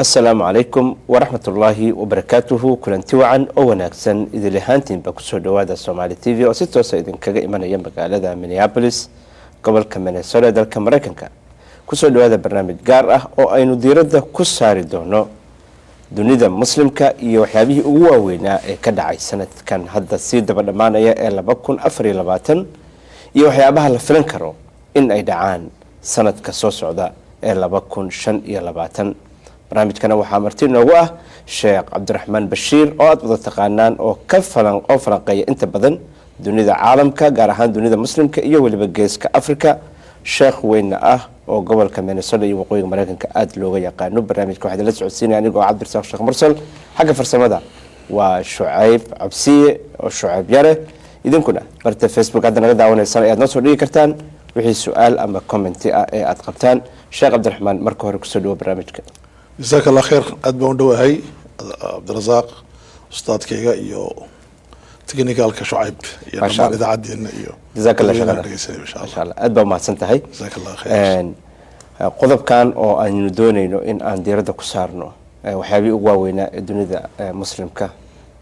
السلام عليكم ورحمة الله وبركاته. كلنتي وعن أو ناكسن إذا لهانتين بكسر دوادة سومالي تي في أو ستة سيدين كجا إيمان ينبغى على مينيابوليس قبل كمينيسوتا دال كمريكانكا كسر دوادة برنامج جارة أو أي نديرده كسر دونه dunida muslimka iyo waxyaabihii ugu waaweynaa ee ka dhacay sanadkan hadda sii daba dhamaanaya ee 2024 iyo waxyaabaha la filan karo in ay dhacaan sanadka soo socda ee 2025 barnaamijkana waxaa marti noogu ah Sheekh Cabdiraxmaan Bashiir oo aad wada taqaanaan oo ka falanqeeya inta badan dunida caalamka gaar ahaan dunida muslimka iyo waliba geeska Afrika sheekh weyn ah oo gobolka Minnesota iyo waqooyiga Mareykanka aad looga yaqaano barnaamijka waxa la socodsiinaya anigoo Cabdirasaaq Sheekh Mursal xagga farsamada waa Shucayb Cabsiye oo Shucayb Yare idinkuna barta Facebook hadda naga daawanaysan aad noo soo dhigi kartaan wixii su'aal ama comment ah ee aad qabtaan Sheekh Cabdiraxmaan marka hore ku soo dhawo barnaamijka jazakallahu khair aad baan u dhawahay Cabdirasaaq ustaadkayga iyo تكنيكالك شعيب ما شاء الله عدينا جزاك الله خير ما شاء الله أدبا ما سنتهي جزاك الله خير قضب كان أو أن ندونينو إن أن ديرده كسارنو وحابي أقوينا الدنيا مسلم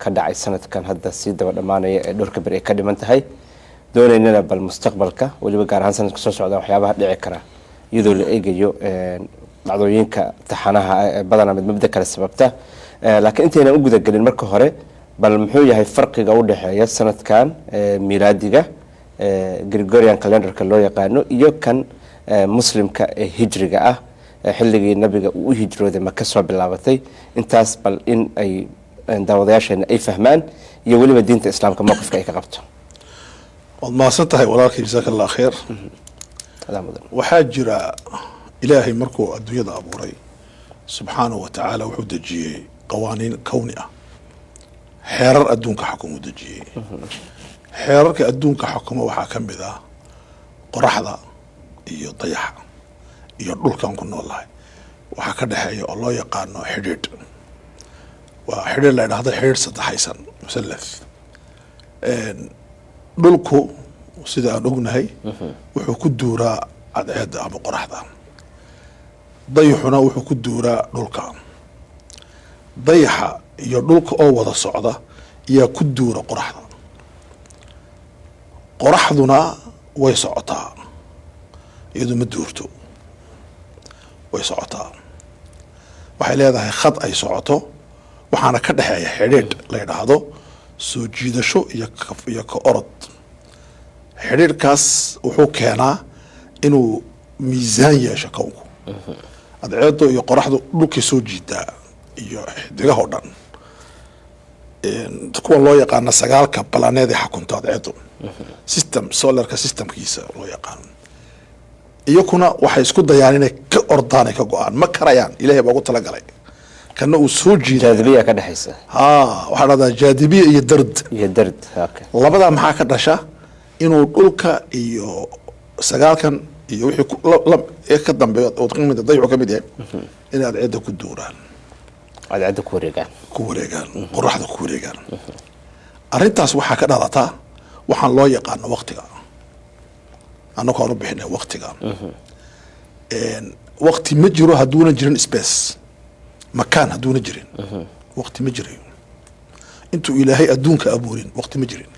كدعي سنة كان هذا السيد والأمانة دور كبير كده منتهي دونينا بالمستقبل واللي بقى عن سنة كسر سعودة وحيابها دعكرة يذول إيجيو بعضوين كتحناها بدنا من مبدأ كالسببته لكن أنت هنا أوجد قليل مركو هره بل محوية هاي فرق جودة هي السنة كان ميلادية غريغوريان كالندر كلو يقانو يو كان مسلم كهجرة حلقي النبي وهجرة ذا مكسر باللعبتي انتاس بل إن أي داودياش إن أي فهمان يولي بدين الإسلام كموقف كأي كقبته والله سنتهي ولكن جزاك الله خير وحاجر إلهي مركو الدنيا أبو ري سبحانه وتعالى وحدجي قوانين كونئة xeerar adduunka xukumo dajiyay xeerarka adduunka xukumo waxa kamid ah qoraxda iyo dayaxa iyo dhulkan ku noolahay waxa ka dhaxeeya oo loo yaqaano xidhiidh waa xidhiidh la yiraahdo xidhiidh saddexaysan musallaf dhulku sida aan ognahay wuxuu ku duuraa cadceedda ama qoraxda dayaxuna wuxuu ku duuraa dhulka dayaxa iyo dhulka oo wada socda iyo ku duura qoraxduna way socotaa iyadoo ma duurto way socotaa waxay leedahay khad ay socoto waxaana ka dhaxeeya xidhiidh la yiraahdo soo jiidasho iyo ka orod xidhiidhkaas wuxuu keenaa inuu miisaan yeesho kownku cadceedo iyo qoraxdu dhulkii soo jiidaa iyo xidigaha oo dhan kuwa loo yaqaano sagaalka balaneed ee xakunta cadceedu system solarka systemkiisa loo yaqaano iyakuna waxay isku dayaan inay ka ordaan ka go'aan ma karayaan ilaahay baa ugu talagalay kana uu soo jiiday jaadibiya ka dhaxaysa waxa la jaadibiya iyo dard labada maxaa ka dhasha inuu dhulka iyo sagaalkan iyo wixii ka dambeeyo oo qiimada dayacu kamid yahay in cadceedu ku duuraan cadceedu ku wareegaan qoraxda ku wareegaan arintaas waxa ka dhalata waxaan loo yaqaan waqtiga annagu aan u bixinay waqtiga waqti ma jiro haduuna jirin space makaan haduuna jirin waqti ma jiro intuu ilaahay adduunka abuurin waqti ma jirin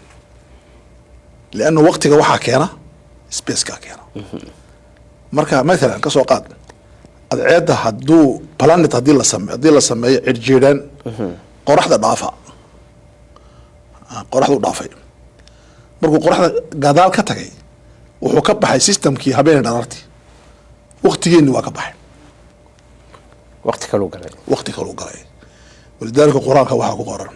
لأنه waqtiga waxa keena space ka keena marka mesela ka soo qaad adceeda haduu planet hadii la sameeyo cirjiiraan qoraxda dhaafa qoraxdu dhaafay markuu qoraxda gadaal ka tagay wuxuu ka baxay systemkii habeen dhararti waqtigeenu waa ka baxay waqti kale galay ولذلك القرآن waxa ku qoran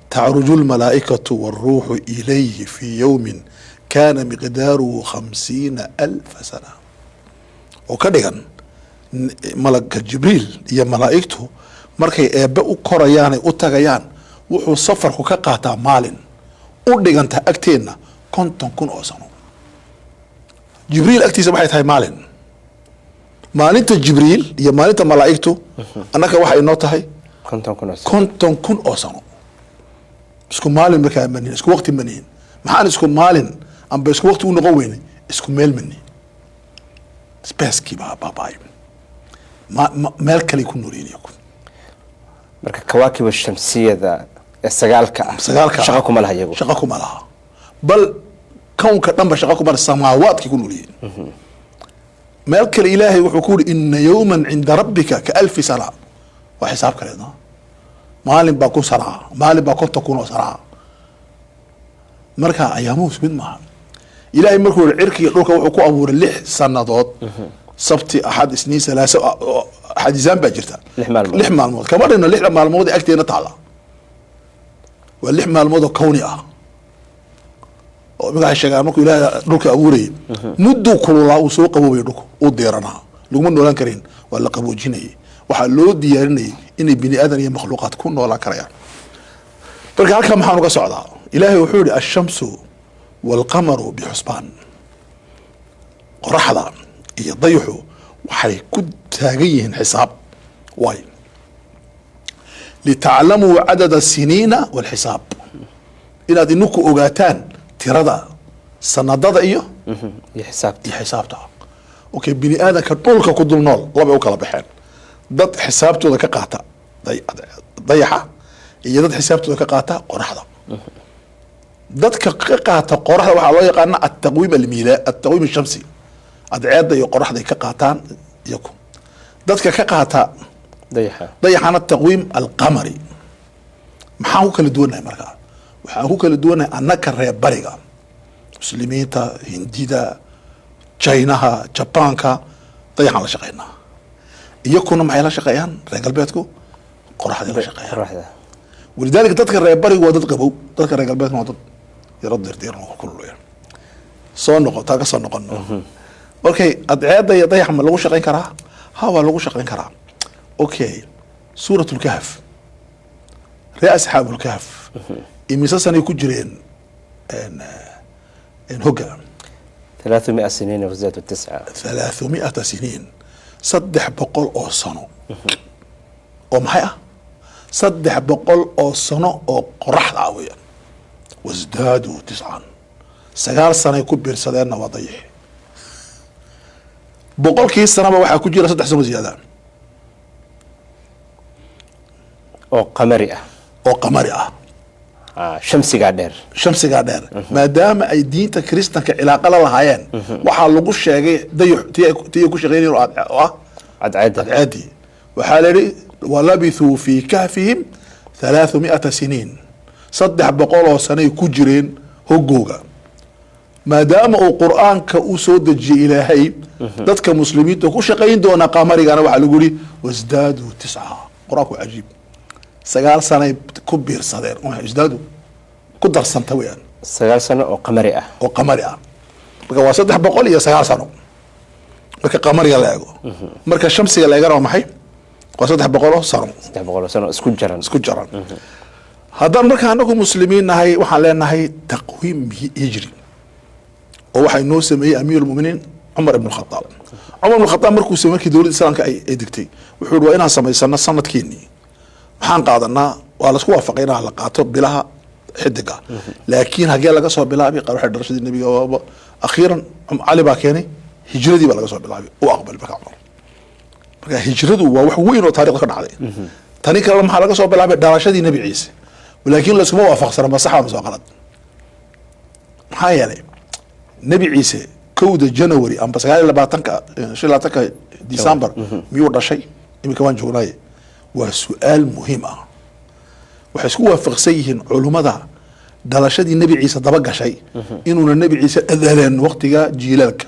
تعرج الملائكة والروح إليه في يوم كان مقداره 50,000 سنة وكدغن ملك جبريل يا ملائكته markay eeba u korayaan u tagayaan wuxuu safarku ka qaataa maalin u dhiganta agteena 50,000 oo sano jibriil agtiisa waxay tahay maalinta jibriil iyo maalinta malaa'iktu annaka waxa inoo tahay 50,000 oo sano isku maalin markaa manin isku waqti manin maxaan isku maalin amba isku waqti u noqon weynay isku meel manin space ki baa meel kale ku noolyihiin iyagu. marka kawaakiba shamsiyada ee sagaalka shaqo kuma laha iyagu. shaqo kuma laha, bal kownka dhanba shaqo kuma laha, samaawaadkay ku noolyihiin. meel kale ilaahay wuxuu ku yidhi ina yowman cinda rabbika ka alfi sana, waa xisaab kaleedna. maalin baa kun sanaa, maalin baa 50 kun oo sanaa. marka ayaamuhus mid maaha. ilaahay markuu yihi cirkiga dhulka wuxuu ku abuuray 6 sanadood, sabti axad isniin salaaso axadisaan baa jirta 6 maalmood. kama dhigno 6 maalmood agteena taala, waa 6 maalmood oo kawni ah oo magaca sheegaa. markuu ilaahay dhulka abuurayay muddo kululaa uu soo qaboobay dhulku uu deeranaa, laguma noolaan karin, waa la qaboojinayay. waxaa loo diyaarinayay inay bini aadan iyo makhluuqaad ku noolaan karayaan. marka halkaa maxaan uga socdaa? ilaahay wuxuu yihi ashamsu waalqamaru bixusbaan, qoraxda iyo dayuxu waxay ku taagan yihiin xisaab. waay litaclamuu cadada siniina walxisaab, inaad ininku ogaataan tirada sanadada iyo xisaabta. okay, bini aadanka dhulka ku dul nool labay u kala baxeen, dad xisaabtooda ka qaata dayaxa iyo dad xisaabtooda ka qaata qoraxda. dadka ka qaata qoraxda waxaa loo yaqaana ataqwiim ataqwiim ashamsi, adceeda iyo qoraxday ka qaataan iyaku. dadka ka qaata dayaxana taqwiim alqamari. maxaan ku kala duwannahay markaa? waxaan ku kala duwannahay annaka reer bariga, muslimiinta, hindida, jaynaha, jabaanka, dayaxaan la shaqeynaa. iyakuna maxay la shaqeeyaan? reer galbeedku qoraxday la shaqeeyaan. walidaalika dadka reer barigu waa dad qabow, dadka reer galbeedkuna waa dad yaro dirdiran oo kululaya. soo noqo taa ka soo noqono. okay, adceeda iyo dayax ma lagu shaqeyn karaa? ha, waa lagu shaqeyn karaa. okay, suurat lkahf, ree asxaab lkahf imise sanay ku jireen hogga? 300 سنين وزادوا 9. 300 سنين، 300 oo sano. oo maxay ah? 300 oo sano oo qoraxda ah weeyaan. wasdaaduu 9، 9 sanay ku biirsadeenna waa dayax. boqolkii sanaba waxaa ku jira 3 sano ziyaada oo qamari ah. shamsigaa dheer. maadaama ay diinta kiristanka cilaaqa la lahaayeen, waxaa lagu sheegay dayax tii ku shaqeynayeen oo ah cadceedii. waxaa la yidhi walabithuu fii kahfihim 300 siniin، 300 oo sanay ku jireen hogooga. maadaama uu qur'aanka u soo dejiyey ilaahay dadka muslimiinta ku shaqayn doona qamarigana waxaa lagu yihi wasdaaduu 9. qur-aanku cajiib، 9 sanay ku biirsadeen. isdaadu ku darsanta weyaan 9 sano oo qamari ah. marka waa 309 sano marka qamariga la eego. marka shamsiga la eegana waa maxay? waa 300 sano. 300 sano isku jaran. haddaan marka anagu muslimiin nahay waxaan leenahay taqwiim hijri oo waxay noo sameeyey amiir lmuminiin cumar ibn khataab. markuu sameeyey markii dowladda islaamka ay degtay wuxuu yihi waa inaan samaysano sanadkeenii. maxaan qaadanaa? waa laisku waafaqay inaan la qaato bilaha xidiga, laakiin hagee laga soo bilaabay? qaar waxay dhalashadii nabiga akhiiran cali baa keenay, hijradii baa laga soo bilaabay u aqbal marka cumar. marka hijradu waa wax weyn oo taariikhda ka dhacday. tani kale maxaa laga soo bilaabay? dhalashadii nabi ciise, laakiin laskuma waafaqsana ma sax ama soo qalad. maxaa yeelay nabi ciise 1 January amba 29 December miyuu dhashay? iminka waan joognaaye. waa su-aal muhiim ah. waxay isku waafaqsan yihiin culummada dhalashadii nebi ciise daba gashay inuuna nebi ciise adaleen waqtiga jiilaalka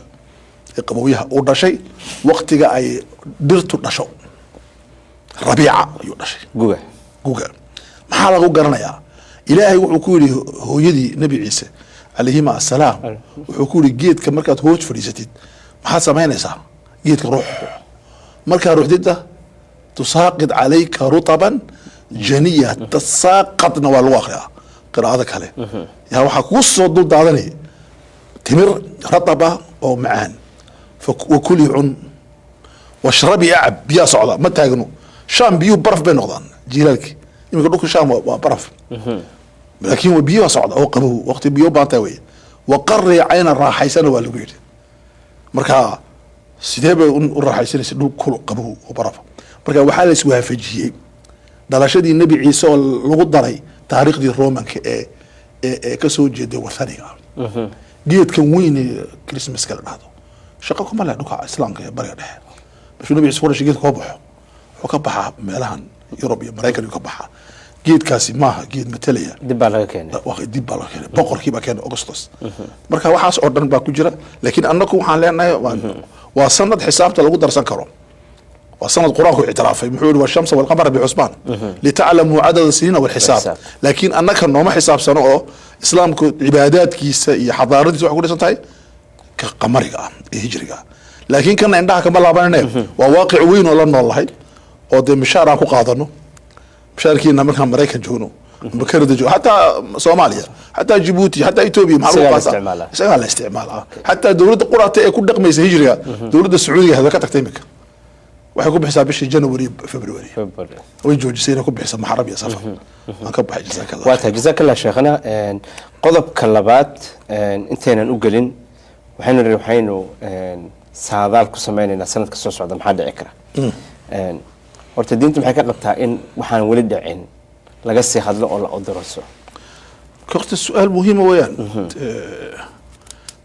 ee qabowyaha uu dhashay, waqtiga ay dhirtu dhasho rabiica ayuu dhashay, guga. maxaa lagu garanayaa? ilaahay wuxuu ku yidhi hooyadii nebi ciise calayhima assalaam, wuxuu ku yidhi geedka markaad hoos fadhiisatid maxaad samaynaysaa? geedka ruux. markaa ruuxdida tusaaqid calayka rutaban janiya. tasaaqadna waa lagu akriyaa qiraa'ada kale. yaa waxaa kugu soo dul daadanaya timir rataba oo macaan. wakuli cun washrabi acab, biyaa socda ma taagno. shaam biyuu baraf bay noqdaan jiilaalki. iminka dhulka shaam waa baraf, laakiin biyo waa socda oo qabow, waqti biyo baantaa wey. waqari cayna raaxaysana waa lagu yidhi. marka sidee bay u raaxaysanaysa dhul kul qabow oo barafa marka waxaa la iswaafajiyey dhalashadii nebi ciise oo lagu daray taariikhdii romanka ee kasoo jeeday wathaniga geedkan weyn ee christmaska la dhahdo shaqo kuma leh dhulka islaamka ee bariga dhexe bashuu nebi ciise qorashay geedka koo baxo wuxuu ka baxaa meelahan yurub iyo maraykan ka baxaa geedkaasi maaha geed matalaya dib baa laga keenay boqorkii baa keenay augustus marka waxaas oo dhan baa ku jira laakiin annagu waxaan leenahay waa sanad xisaabta lagu darsan karo waa sanad quraanku ictiraafay muxuu yidhi washamsa walqamara bixusbaan litaclamuu cadada siniina walxisaab laakiin annaka nooma xisaabsano oo islaamku cibaadaadkiisa iyo xadaaradiisa waxay ku dhisan tahay ka qamariga ah ee hijriga laakiin kana indhaha kama laabanane waa waaqic weyn oo la nool lahay oo dee mishaar aan ku qaadano مشاركين مركز مريكان جونو بكرد جو حتى صوماليا حتى جيبوتي حتى اثيوبيا معروف استعمال استعمالها حتى دولة القرى كل دقميس هجرية دولة السعودية هذا كتكتيمك وحيكون بحساب بشي جنوري فبراير ويجوا جسينا كون بحساب محرم يا صفا انكب جزاك الله واتها جزاك الله شيخنا قضب كلابات انتينا نقلين وحين سادال كسميننا سنة كسو سعودة محاد عكرة horta diintu maxay ka qabtaa in waxaan wali dhicin laga sii hadlo oo la odoroso كوقت السؤال مهم ويان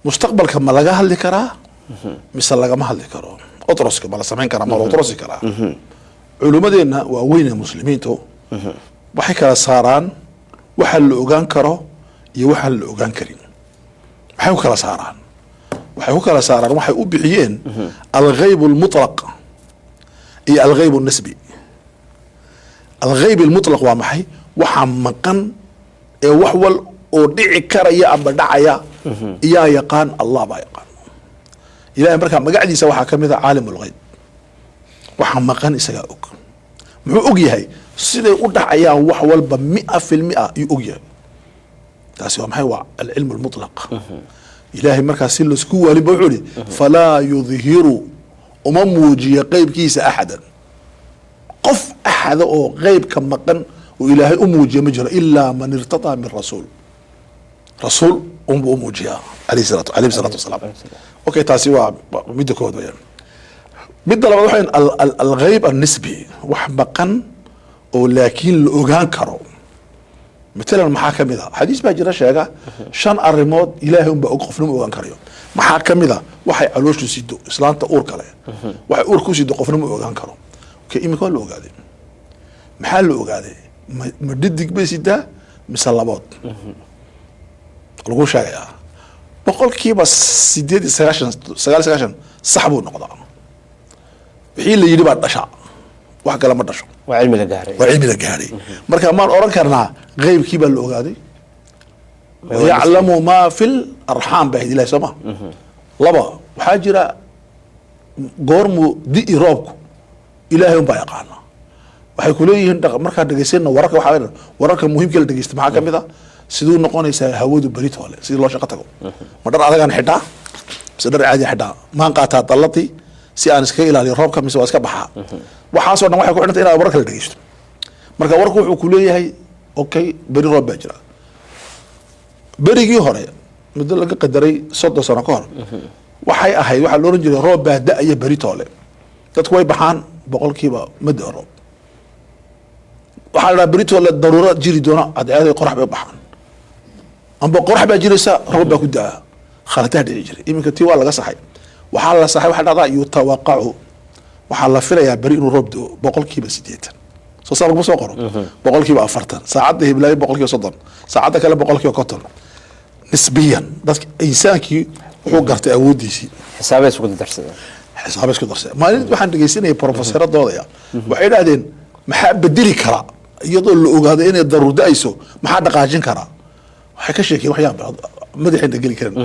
مستقبل كما لغا هلي كرا مثل لغا ما هلي كرا اطرس كما سمعين كرا ما اطرس كرا علماءنا وين المسلمين تو waxay kala saaraan waxa la ogaan karo iyo waxa la ogaan karin waxay kala saaraan waxay u bixiyeen al-ghayb al-mutlaq iyo al-ghayb al-nisbi al-ghayb al-mutlaq waa maxay waxa maqan ee wax wal oo dhici karaya ama dhacaya iyaa yaqaan Allah baa yaqaan ilaahay marka magaciisa waxa kamid ah caalimul ghayb waxa maqan isaga og muxuu og yahay siday u dhacayaan wax walba 100% uu og yahay taasi waa maxay waa al-ilm al-mutlaq ilaahay marka si la isku wali buu yiri fala yudhiru موجي قيب كيس أحدا قف أحد أو غيب كم مقن وإلهي أموجي مجرى إلا من ارتضى من رسول أموجيها عليه الصلاة والسلام أوكي تاسيوا ميدو كود ويان ميدو لما وحين الغيب النسبي وحمقن ولكن الأوغان كرو مثلا المحاكم ذا حديث باجرة شيئا شان الريموت إلهي بأوقف نمو أوغان كريو maxaa kamida waxay calooshu sido islaanta uur kale waxay uur ku sido qofna ma ogaan karo ka imika la ogaaday maxaa la ogaaday ma didig bay sidaa mise labood lagu sheegayaa boqolkiiba 8 sax buu noqdaa wixii la yidhi baa dhasha wax kale ma dhasho waa cilmi la gaaray marka maan oran karnaa qaybkii baa la ogaaday ويعلم ما في الأرحام بعد الله سما لبا وحاجرة قرمو دي إرابكو إلهي بايقانا وحيكوليه هندق مركا دقيسينا ورقا وحاجرة ورقا مهم كلا دقيست معا كميدا سيدو نقوني سا هودو بريت هولي سيدو الله شقتكو مدر عدقان حدا سيدر عادي حدا ما انقاتا طلتي سي آنسكا إلى الرابكا من سواسكا بحا وحاسو أنه وحيكو عنات إلى ورقا دقيست مركا ورقا وحيكوليه هاي أوكي بري راب باجرة berigii hore muddo laga qadaray 30 sano ka hor waxay ahayd waxa loo oran jiray roob baa da'aya beritoole dadku way baxaan boqolkiiba mid roob waxa la beritoole daruuro jiri doona cadceed qorax bay baxaan amba qorax baa jiraysa roob baa ku daa khaladaad dhici jiray iminka tii waa laga saxay waxa la saxay waxa dhacda yutawaqa'u waxa la filayaa beri inuu roob doo boqolkiiba 80 soo saar soo qoro boqolkiiba 40 saacada hiblaayo boqolkiiba 30 saacada kale boqolkiiba 50 نسبيا بس إنسانكي وحو قرتي أوديسي حسابي اسكو درسي ما نريد waxaan dhageysanay professoradooda waxay dhaadeen maxaa bedeli kara iyadoo la ogaado inay daruurdayso maxaa dhaqaajin kara waxay ka sheekay waxyaabo madaxeena gali karaan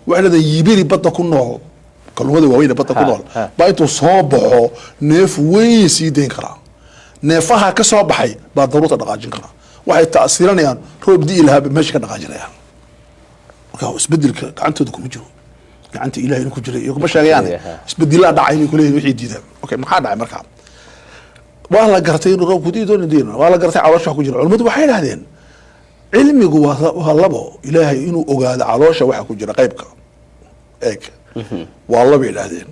waxaana yibiri badda ku nool kalluumada waaweyn badda ku nool baa intuu soo baxo neef weyn sii deyn kara neefaha ka soo baxay baa daruurta dhaqaajin kara waxay taasiranayaan roob dii ilaahay meesha ka dhaqaajinayaan marka isbedelka gacantooda kuma jiro gacanta ilaahay ku jiro iyo kuma sheegayaan isbedela dhacay inay kuleeyeen wixii diidaan okay maxaa dhacay marka waa la gartay inuu roob ku diidoon waa la gartay caloosha ku jiro culimadu waxay yiraahdeen cilmigu waa labo ilaahay inuu ogaado caloosha waxa ku jira qaybka eeg waa laba yiraahdeen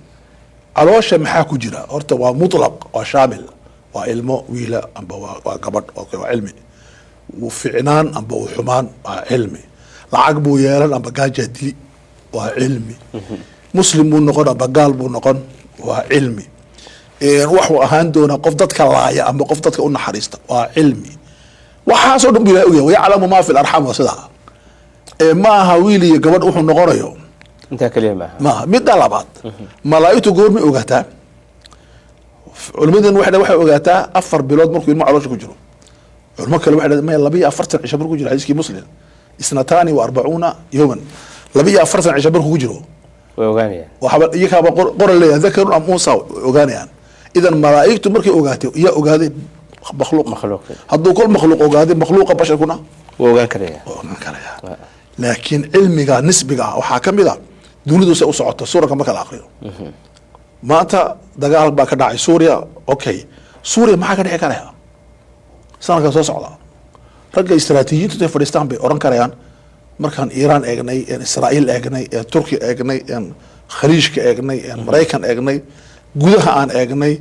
caloosha maxaa ku jira horta waa mutlaq waa shaamil waa ilmo wiila amba waa gabadh okay waa cilmi wuu ficnaan amba uu xumaan waa cilmi lacag buu yeelan amba gaajaa dili waa cilmi muslim buu noqon amba gaal buu noqon waa cilmi waxuu ahaan doonaa qof dadka laaya amba qof dadka u naxariista waa cilmi waxaasoo dhan bu ilahay ogyahay wayaclamu maa fi larxam waa sidaa ma aha wiil iyo gabadh wuxuu noqonayo intaa kaliya maaha midda labaad malaa'igtu goormay ogaataa culimadan waxay ogaataa 4 bilood markuu ilmo caloosha ku jiro culimo kale waxay dhahdeen 42 cisho markuu jiro xadiiskii muslim 42 yawman 42 cisho markuu ku jiro way ogaanayaan waxba iyakaaba qoran leeyahay dakarun am unsa ogaanayaan idan malaa'igtu markay ogaatay yaa ogaaday makhluuq hadduu kol makhluuq ogaaday makhluuqa basharkuna wuu ogaan karaya laakiin cilmiga nisbiga waxaa ka mid a dunidu say u socoto suuranka marka la aqriyo maanta dagaal baa ka dhacay suuriya okay suuriya maxaa ka dhici karaya sanadka soo socda ragga istaraatiijiyiintu intay fadhiistaan bay oran karayaan markaan iiraan eegnay israa'iil eegnay turki eegnay khaliijka eegnay maraykan eegnay gudaha aan eegnay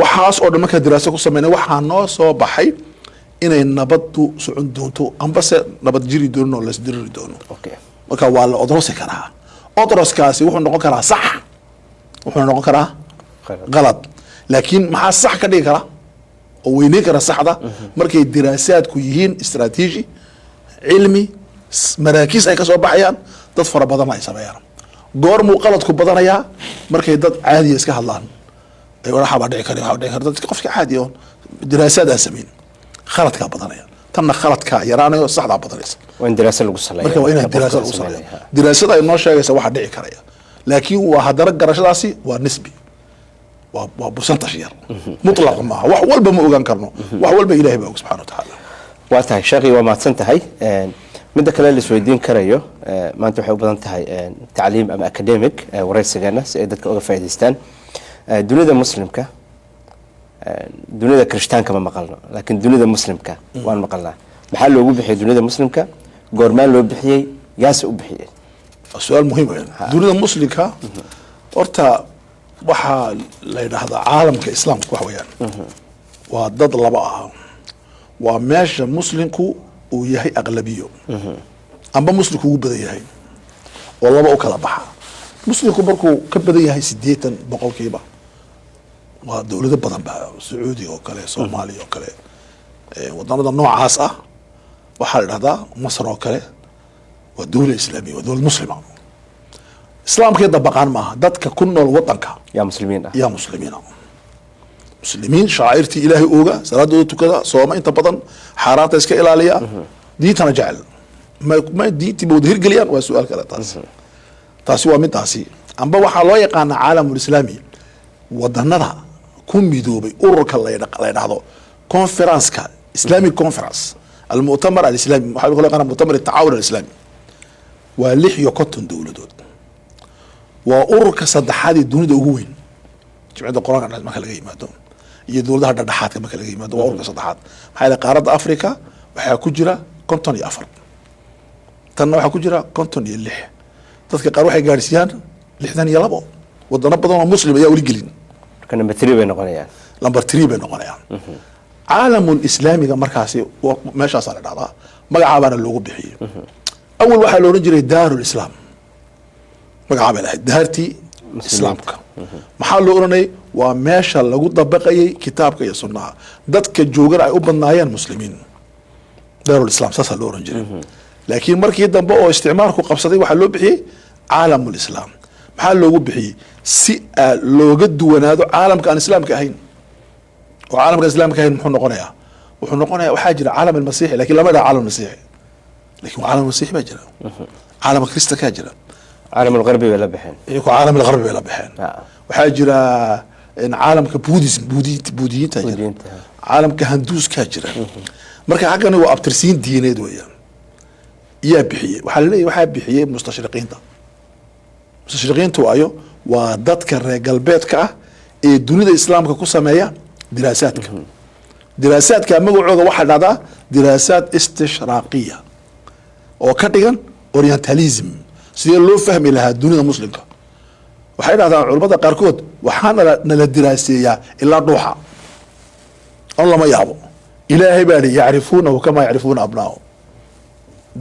waxaas oo dhan markaa diraaso ku sameynay waxaa noo soo baxay inay nabaddu socon doonto ambase nabad jiri doono oo lasdiriri doono marka waa la odrosi karaa odroskaasi wuxuu noqon karaa sax wuxuu noqon karaa qalad laakiin maxaa sax ka dhigi kara oo weyneyn kara saxda markay diraasaadku yihiin istaraatiiji cilmi maraakiis ay ka soo baxayaan dad fara badan ay sameeyaan goormuu qaladku badanayaa markay dad caadiya iska hadlaan ay waxaa dhici kara dadka qofka caadi oo diraasaad aan samayn khaladkaa badanaya tanna khaladkaa yaraanayo saxdaa badanaysa waa in diraasa lagu saleeyo marka waa inaa diraasa lagu saleeyo diraasada ay noo sheegaysa waxa dhici karaya laakiin waa haddana garashadaasi waa nisbi waa busantash yar mutlaq maaha wax walba ma ogaan karno wax walba ilaahay baa og subxana watacaala waa tahay sheekhi waa mahadsan tahay midda kale la isweydiin karayo maanta waxay u badan tahay tacliim ama academic waraysigeena si ay dadka uga faa'iidaystaan dunida muslimka dunida kirishtaanka ma maqalno laakiin dunida muslimka waan maqalnaa maxaa loogu bixiyay dunida muslimka goormaan loo bixiyey yaase u bixiyey su-aal muhiim weyn dunida muslimka horta waxaa la yidhaahdaa caalamka islaamka wax weeyaan waa dad laba ah waa meesha muslimku uu yahay aqlabiyo amba muslimku ugu badan yahay oo laba u kala baxa muslimku markuu ka badan yahay 80% waa dowlado badan ba sacuudi oo kale soomaaliya oo kale wadamada noocaas ah waxaa la yidhahdaa masar oo kale waa dowla islaamiya waa dowlad muslima islaamkii dabaqaan maaha dadka ku nool wadanka yaa muslimiin ah yaa muslimiina muslimiin shaacirtii ilaahay ooga salaadooda tukada sooma inta badan xaaraanta iska ilaaliya diintana jecel ma diintii bawda hirgeliyaan waa su-aal kale taasi waa midaasi amba waxaa loo yaqaana caalamulislaami wadanada ku midoobay ururka la yidhaahdo conferenceka islamic conference almuctamar alislami waxaa loo yaqaana muctamar atacaawun alislami waa 56 dowladood waa ururka saddexaad ee dunida ugu weyn jimciyadda quraanka marka laga yimaado iyo dowladaha dhexdhexaadka marka laga yimaado waa ururka saddexaad maxaa yeelay qaaradda africa waxaa ku jira 54 tanna waxaa ku jira 56 dadka qaar waxay gaadhsiiyaan 62 wadano badan oo muslim ayaa weli gelin marka number 3 bay noqonayaan number 3 bay noqonayaan caalamul islaamiga markaasi meeshaasaa la dhahdaa magacaabaana loogu bixiyey awal waxaa la odhan jiray daarul islaam magacaa bay lahayd daartii islaamka maxaa loo odhanayay waa meesha lagu dabaqayay kitaabka iyo sunnaha dadka joogana ay u badnaayeen muslimiin daarul islaam saasaa loo odhan jiray laakiin markii dambe oo isticmaalku qabsaday waxaa loo bixiyey caalamul islaam maxaa loogu bixiyey si looga duwanaado caalamka aan islaamka ahayn oo caalamka islaamka ahayn muxuu noqonayaa wuxuu noqonayaa waxaa jira caalam almasiixi lakiin lama dhaha caalam masiixi lakin caalam masiixi baa jira caalamka kristankaa jira caalam algarbi bay la baxeen iyagoo caalam algarbi bay la baxeen waxaa jira caalamka buudism buudiyiinta jira caalamka handuuskaa jira marka xaggani waa abtirsiin diineed weeyaan yaa bixiyey waxaa laleeyahy waxaa bixiyey mustashriqiinta mustashriqiintu ayo waa dadka reer galbeedka ah ee dunida islaamka ku sameeya diraasaadka diraasaadka magacooda waxaa dhahdaa diraasaad istishraaqiya oo ka dhigan orientalism sidee loo fahmi lahaa dunida muslimka waxay dhahdaan culimmada qaarkood waxaana nala diraaseeyaa ilaa dhuuxa on lama yaabo ilaahay baa hi yacrifuunahu kamaa yacrifuuna abnaahu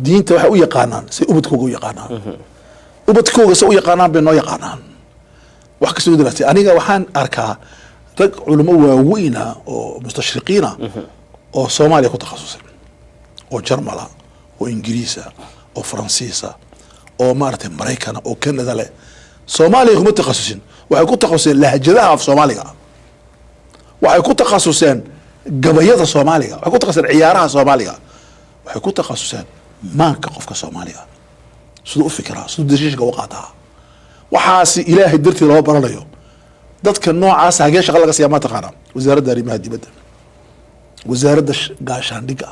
diinta waxay u yaqaanaan say ubadkooga u yaqaanaan ubadkooga say u yaqaanaan bay noo yaqaanaan wax kasta u diraasay aniga waxaan arkaa rag culimo waaweyna oo mustashriqiina oo soomaaliya ku takhasusay oo jarmala oo ingiriisa oo faransiisa oo maaragtay maraykana oo kanada leh soomaaliya kuma takhasusin waxay ku takhasuseen lahjadaha af soomaaliga waxay ku takhasuseen gabayada soomaaliga waxay ku takhasuseen ciyaaraha soomaaliga waxay ku takhasuseen maanka qofka soomaaliga siduu u fikiraa siduu decisionka u qaataa waxaasi ilaahay dartii loo baranayo dadka noocaas hagee shaqa laga siiya ma taqaana wasaaradda arrimaha dibadda wasaaradda gaashaandhigga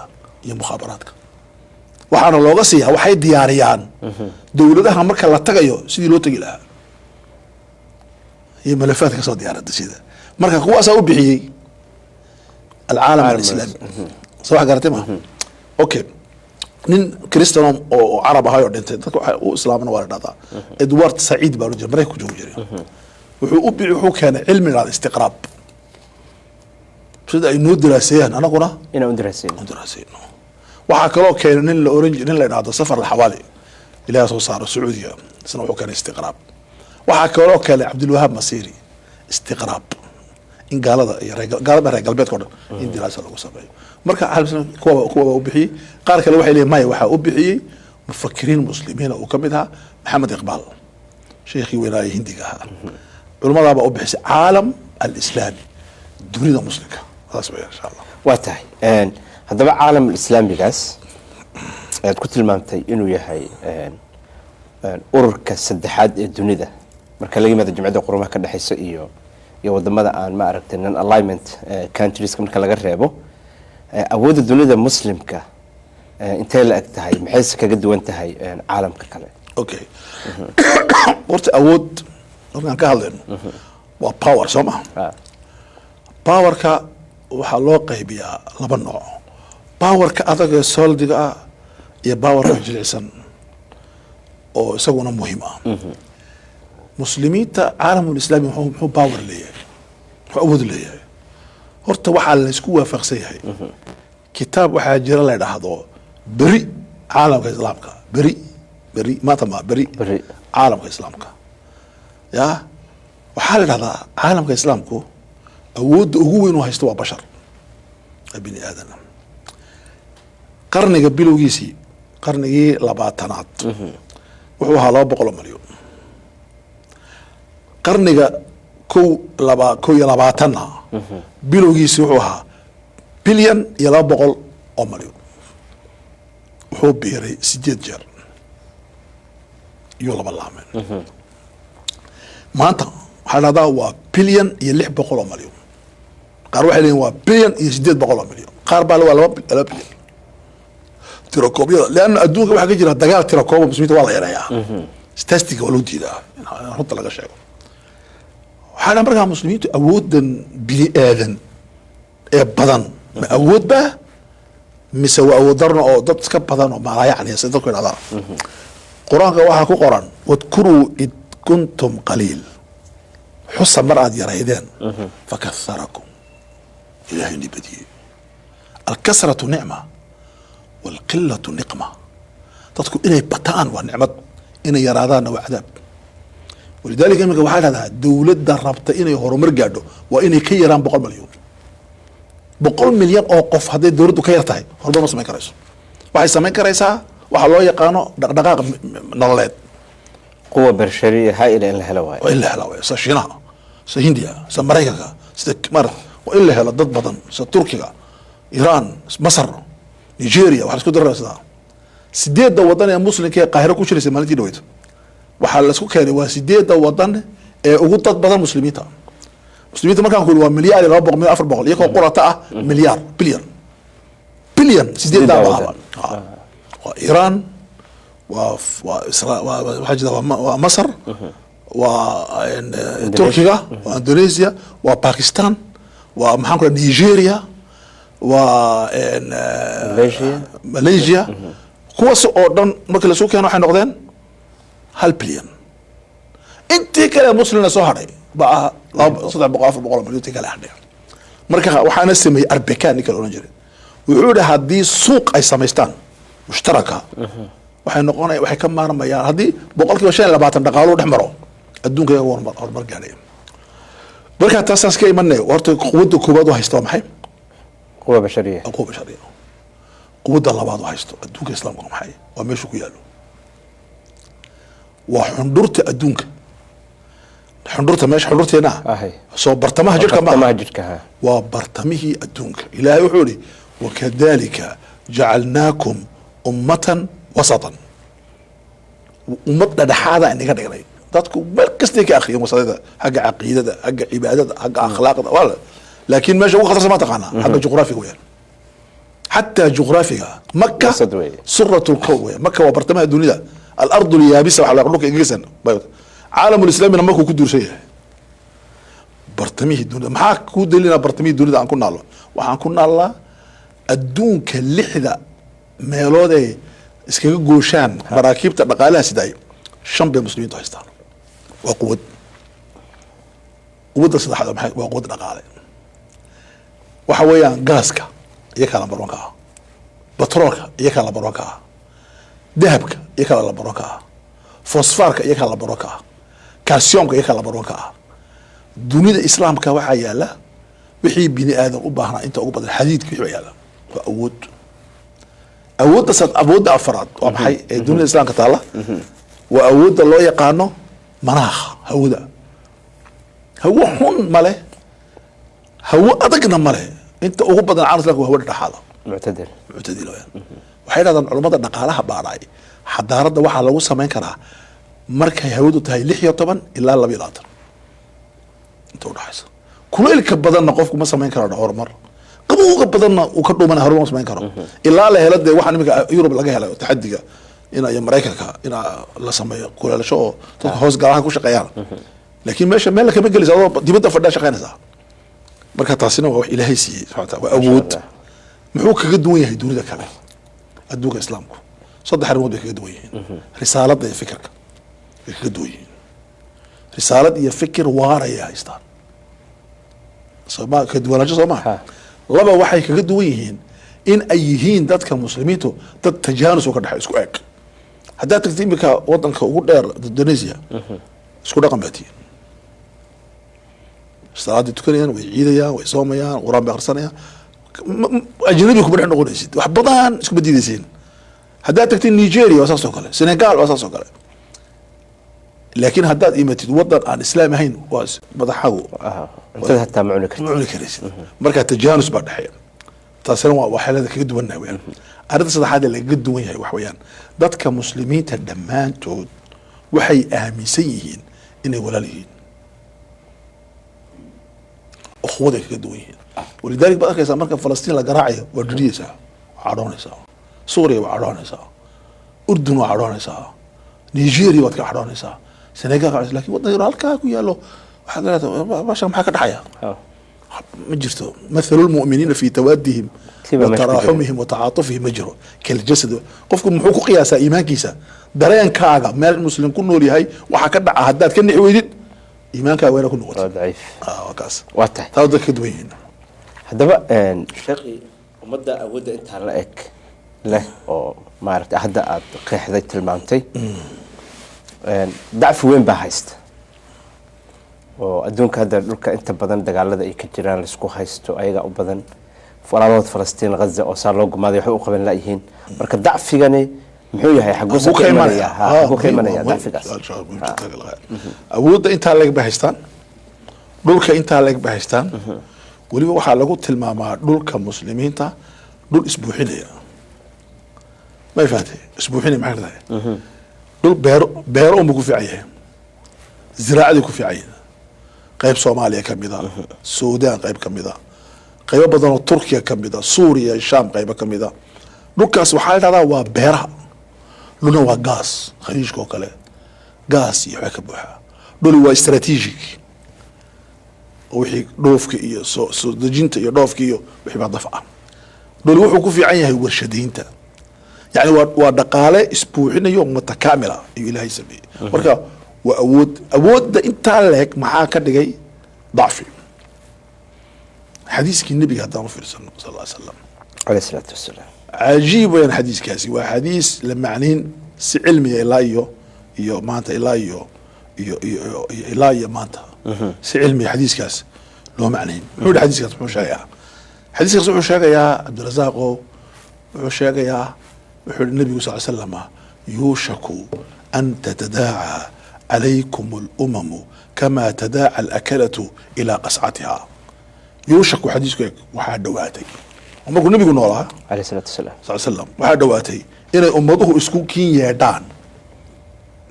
iyo mukhaabaraadka waxaana looga siiyaa waxay diyaariyaan dowladaha marka la tagayo sidii loo tegi lahaa iyo malafaadka kasoo diyaarada sida marka kuwaasaa u bixiyey alcaalam alislaami soo wax garatay ma okay nin christian oo carab ahay oo dhintay dadka waxa uu islaamna waa la dhahdaa edward saciid baa jira maraykanku joogi jiray wuxuu keenay cilmi la istiqraab sida ay noo diraaseeyaan anaguna inaan u diraaseyno waxaa kaloo keenay nin la oran jiray nin la yidhaahdo safar alxawaali ilaahay soo saaro sacuudiga isna wuxuu keenay istiqraab waxaa kaloo keenay cabdilwahaab masiiri istiqraab in gaalada iyo gaalada reer galbeedka oo dhan in diraasa lagu sameeyo marka kuwa u bixiyey qaar kale waxay leeyihin maya waxaa u bixiyey mufakiriin muslimiina uu ka mid ahaa maxamed iqbaal sheekhii weynaaye hindiga ahaa culimmadaabaa u bixisay caalam alislaami dunida muslimka saas weya insha allah waa tahay haddaba caalam islaamigaas aad ku tilmaamtay inuu yahay ururka saddexaad ee dunida marka laga yimaado jimcadda qurumaha ka dhexeysa iyo wadamada aan ma aragtay non alignment countrieska marka laga reebo awoodda dunida muslimka intee la eg tahay maxayse kaga duwan tahay caalamka kale okay horta awood markaan ka hadlayno waa power soo maha powerka waxaa loo qaybiyaa laba nooc powerka adag ee soldiga ah iyo powerka jilicsan oo isaguna muhiim ah muslimiinta caalamulislaami muxuu power leeyahay muxuu awood leeyahay horta waxaa laysku waafaqsan yahay kitaab waxaa jira la dhahdo beri caalamka islaamka beri maanta ma beri caalamka islaamka ya waxaa la dhahdaa caalamka islaamku awoodda ugu weyn oo haysta waa bashar bini aadan qarniga bilowgiisii qarnigii 20aad wuxuu ahaa 200 milyan qarniga kow iyo labaatana bilowgiisi wuxuu ahaa bilyan iyo 200 oo milyan wuxuu biiray 8 jeer iyo 2 laameen maanta waxaa dhahdaa waa bilyan iyo 600 oo milyan qaar waxay leeyihin waa bilyan iyo 800 oo milyan qaar baa waa 2 bilyan tirakoobyada leanna adduunka waxaa ka jira dagaal tirakooba muslimiinta waa la yareeyaa stastiga waa loo diidaa in runta laga sheego waxaa markaa muslimiintu awoodan bini aadan ee badan ma awood baa mise waa awood darno oo dad iska badan oo maalayacniya sida dadku yidhahdaan qur-aanka waxaa ku qoran wadkuruu id kuntum qaliil xusa mar aad yaraydeen fakaharakum ilaahay ni badiyey alkasratu nicma walqilatu niqma dadku inay bataan waa nicmad inay yaraadaanna waa cadaab walidaalika iminka waxaa dhahdaa dowladda rabta inay horumar gaadho waa inay ka yaraan 100 milyan 100 milyan oo qof hadday dowladdu ka yar tahay horumar ma samayn karayso waxay samayn karaysaa waxaa loo yaqaano dhaqdhaqaaq nololeed quwa barshariya haa'ila in la helo waayo in la helo waayo sida shiinaha sida hindiya sida maraykanka sida mar waa in la helo dad badan sida turkiga iiraan masar nigeria waxaa isku daraysaa 8 wadan ee muslimka ee qaahiro ku jiraysa maalintii dhaweyto waxaa la isku keenay waa 8 wadan ee ugu dad badan muslimiinta markaan ku waa milyaar 200 milyan 400 iyagoo qurata ah milyaar bilyan 8 waa iiraan waxaa jira waa masar waa turkiga waa indonesia waa pakistan waa maxaan ku nigeria waa malaysia kuwaas oo dhan markii la soo keeno waxay noqdeen 1 bilyan intii kale muslimna soo hadhay baa 300-400 milyan intii kale hadhay marka waxaana sameeyay arbekaan ninka oran jiray wuxuu yidhi haddii suuq ay samaystaan mushtaraka waxay ka maarmayaan haddii 25% dhaqaaluhu dhex maro adduunka iyaga horumar gaadhay marka taasaas ka imanay horta quwadda koobaad oo haysta waa maxay quwa bashariya quwadda labaad oo haysto adduunka islaamka waa maxay waa meeshu ku yaalo waa xundurta adduunka xundurta meesha xundurteena soo bartamaha jirka waa bartamihii adduunka ilaahay wuxuu yidhi wakadalika jacalnaakum ummatan wasatan ummad dhexaada inaga dhignay dadku meel kastay ka akhriyeen wasadada xagga caqiidada xagga cibaadada xagga akhlaaqda wala laakiin meesha ugu khatarsan ma taqaanaa xagga juqraafiga weeyaan xataa juqraafiga maka suratul kown weeyaan maka waa bartamaha dunida al-ardu al-yaabisa waxa la dhulka ingiriisan caalamul islaamina markuu ku duursan yahay bartamihii dunida maxaa ku dalina bartamihii dunida aan ku naalo waxaan ku naalnaa adduunka 6 meelood ay iskaga gooshaan maraakiibta dhaqaalaha sidaay 5 bay muslimiintu haystaan waa quwadda saddexaad maxay waa quwad dhaqaale waxa weeyaan gaaska iyo kala baroonka batroolka iyo kala baroonka dahabka iyo kala baroonka fosfaarka iyo kala baroonka calciumka iyo kala baroonka dunida islaamka waxa yaala wixii bini aadam u baahnaa inta ugu badan xadiidka wixii yaala waa awoodda afraad waa maxay ee dunida islaamka taala waa awoodda loo yaqaano manaakh hawada hawo xun male hawo adagna male inta ugu badan caalamka waa hawo dhexaada mu'tadil waxay yiraahdaan culimada dhaqaalaha baadhay xadaaradda waxaa lagu samayn karaa markay hawadu tahay 16 ilaa 22 inta u dhaxaysa kulaylka badanna qofku ma samayn karo horumar qabowga badanna uu ka dhuuman horumar samayn karo ilaa la helo waxa nimika Yurub laga helo taxadiga ina Mareykanka ina la sameeyo kulaylasho oo dadka hoos galaha ku shaqeeyaan laakiin meesha meel kama gelis adoo dibadda fadhiya shaqeynaysa marka taasina waa wax Ilaahay siiyay subhanahu wa awood muxuu kaga duwan yahay dunida kale adduunka islaamku saddex arrimood bay kaga duwan yihiin risaalada iyo fikirka bay kaga duwan yihiin risaalad iyo fikir waaraya haystaan ka duwanaansho soo maaha laba waxay kaga duwan yihiin in ay yihiin dadka muslimiintu dad tajaanus oo ka dhexay isku eeg haddaad tagto imika wadanka ugu dheer Indonesia isku dhaqan baatiye salaada tukanayaan way ciidayaan way soomayaan quraan bay akhrisanayaan ajnabi ku bixin noqonaysid wax badan isku badiidaysiin haddaad tagto Nigeria waa saas oo kale Senegal waa saas oo kale laakiin haddaad imatid wadan aan islaam ahayn waa madaxagu inta hatta macuni karaysid marka tajaanus baa dhaxaya taasina waa waxyeelada kaga duwanaa weeyaan arrinta saddexaad ee laga duwan yahay wax weeyaan dadka muslimiinta dhammaantood waxay aaminsan yihiin inay walaal yihiin أخوة كدوين ولذلك بقى كيسا مركب فلسطين لقراعية ورديسة وعرانيسة سوريا وعرانيسة أردن وعرانيسة نيجيريا وعرانيسة سنغال لكن وضع يرى الكاكو يالو حضرات باشا محاكا دحيا مجرته مثل المؤمنين في توادهم وتراحمهم وتعاطفهم مجروا كالجسد قفكم محوكو قياسا إيمان كيسا دريان كاغا مال المسلم كنو لي هاي وحاكا دعا هداد كن حويدين إيمانك وين كنو ضعيف وكاس واضح تاودك كدوين هدبا شيخي ومدى أود أنت رأيك له أو ما عرفت أحد قيحدي تلمامتي ضعف وين بهايست وأدونك هذا لك أنت بدن دجال هذا يكتيران لسكو هايستو أيجا أو بدن فرامات فلسطين غزة أو صار لوج ماذا يحقق بين لايهين مركب ضعف في جني محوية هي حقوس كيمانية حقوق كيمانية ضعف كاس أود أنت عليك بهايستان دولك أنت عليك بهايستان ولي waxaa lagu tilmaamaa dhulka muslimiinta dhul isbuuxinaya ma faatay isbuuxinay maxay tahay dhul beero oo ku fiicay ziraacada ku fiicay qayb Soomaaliya kamida Suudaan qayb kamida qayb badan oo Turkiya kamida Suuriya Shaam qayb kamida dhulkaas waxa la dhahdaa waa beeraha luna waa gas khaliijka oo kale gas iyo waxa ka buuxa dhul waa istaraatiijig wixii dhoofka iyo soo dejinta iyo dhoofka iyo wixii baa dafca dhool wuxuu ku fiican yahay warshadaynta yani waa dhaqaale isbuuxinayo mutakaamila iyo ilaahay sameeyay marka وأود أنت لك محاكا دقي ضعفي حديث النبي هذا في صلى الله عليه وسلم عليه الصلاة والسلام عجيب وين حديث كاسي وحديث لما عنين علمي إلا يو مانتا إلا يو إلا يو مانتا علمي حديث كاس لو معنين هو الحديث كاس مو شايع حديث كاس مو شايع يا عبد الرزاق مو شايع يا النبي صلى الله عليه وسلم يوشك أن تتداعى عليكم الأمم كما تداعى الأكلة إلى قصعتها يوشك حديث كيك وحاد دواتي ومركو النبي قلنا الله عليه الصلاة والسلام صلى الله عليه وسلم وحاد دواتي إن أمته اسكوكين يدان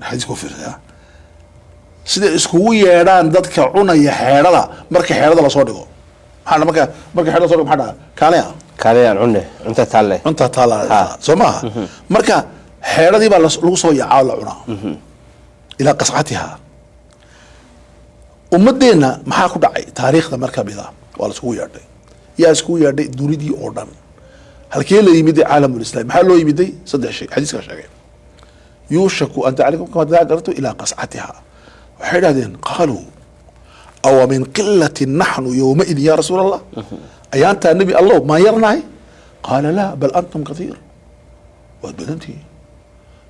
حديث كفر يا سيدا اسكو يدان دادك عنا يحيرا مركا حيرا لا سو دغو حنا مركا حيرا سو دغو حدا كاليا كاليا عنه انت تعالى سوما مركا حيرادي با لو سو يعاw la cunaa ila qascatiha ummadeena maxaa ku dhacay taariikhda marka bida waa la isku yeedhay yaa isku yeedhay dunidii oo dhan halkee la yimid caalamul islaam maxaa loo yimid saddex shay xadiiska sheegay yuushaku anta alaykum kama daagartu ila qascatiha waxay dhahdeen qaalu aw min qillati nahnu yawma idin ya rasuul allah ayaanta nabi allah ma yarnahay qala la bal antum kathir wa badanti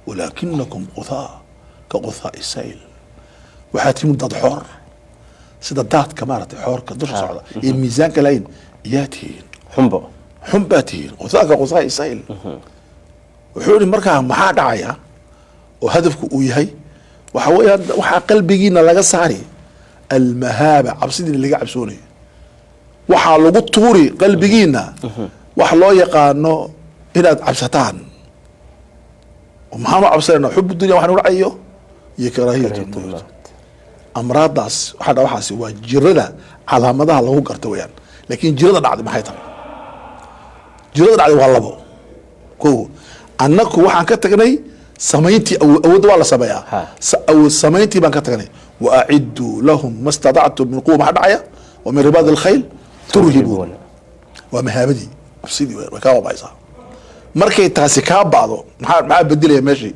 ولكنكم غثاء كغثاء السيل وحاتي من ضد حور سيدا دات كمارة حور كدوش صعدة الميزان كلاين ياتين حنباتين غثاء كغثاء السيل وحوري مركا محا دعايا وهدفك ويهي وحويا وحا قلبينا لغا ساري المهابة عبسيدي اللي عبسوني وحا لغو طوري قلبينا وحا لو يقانو إلا عبستان ومحامو عبسينا حب الدنيا وحنا نرعيه يكراهية الموت أمراض داس وحدا وحاسي وجرده على مدى الله قرتويان لكن جرده دعدي ما حيطر جرده دعدي والله كو أنكو وحان كتغني سمينتي أو دوالا سميا أو سمينتي بان كتغني وأعدوا لهم ما استطعتم من قوة محد عيا ومن رباط الخيل ترهبون ومهابدي بسيدي وكاوا بايصا markay taasi ka baado maxaa beddelaya meeshii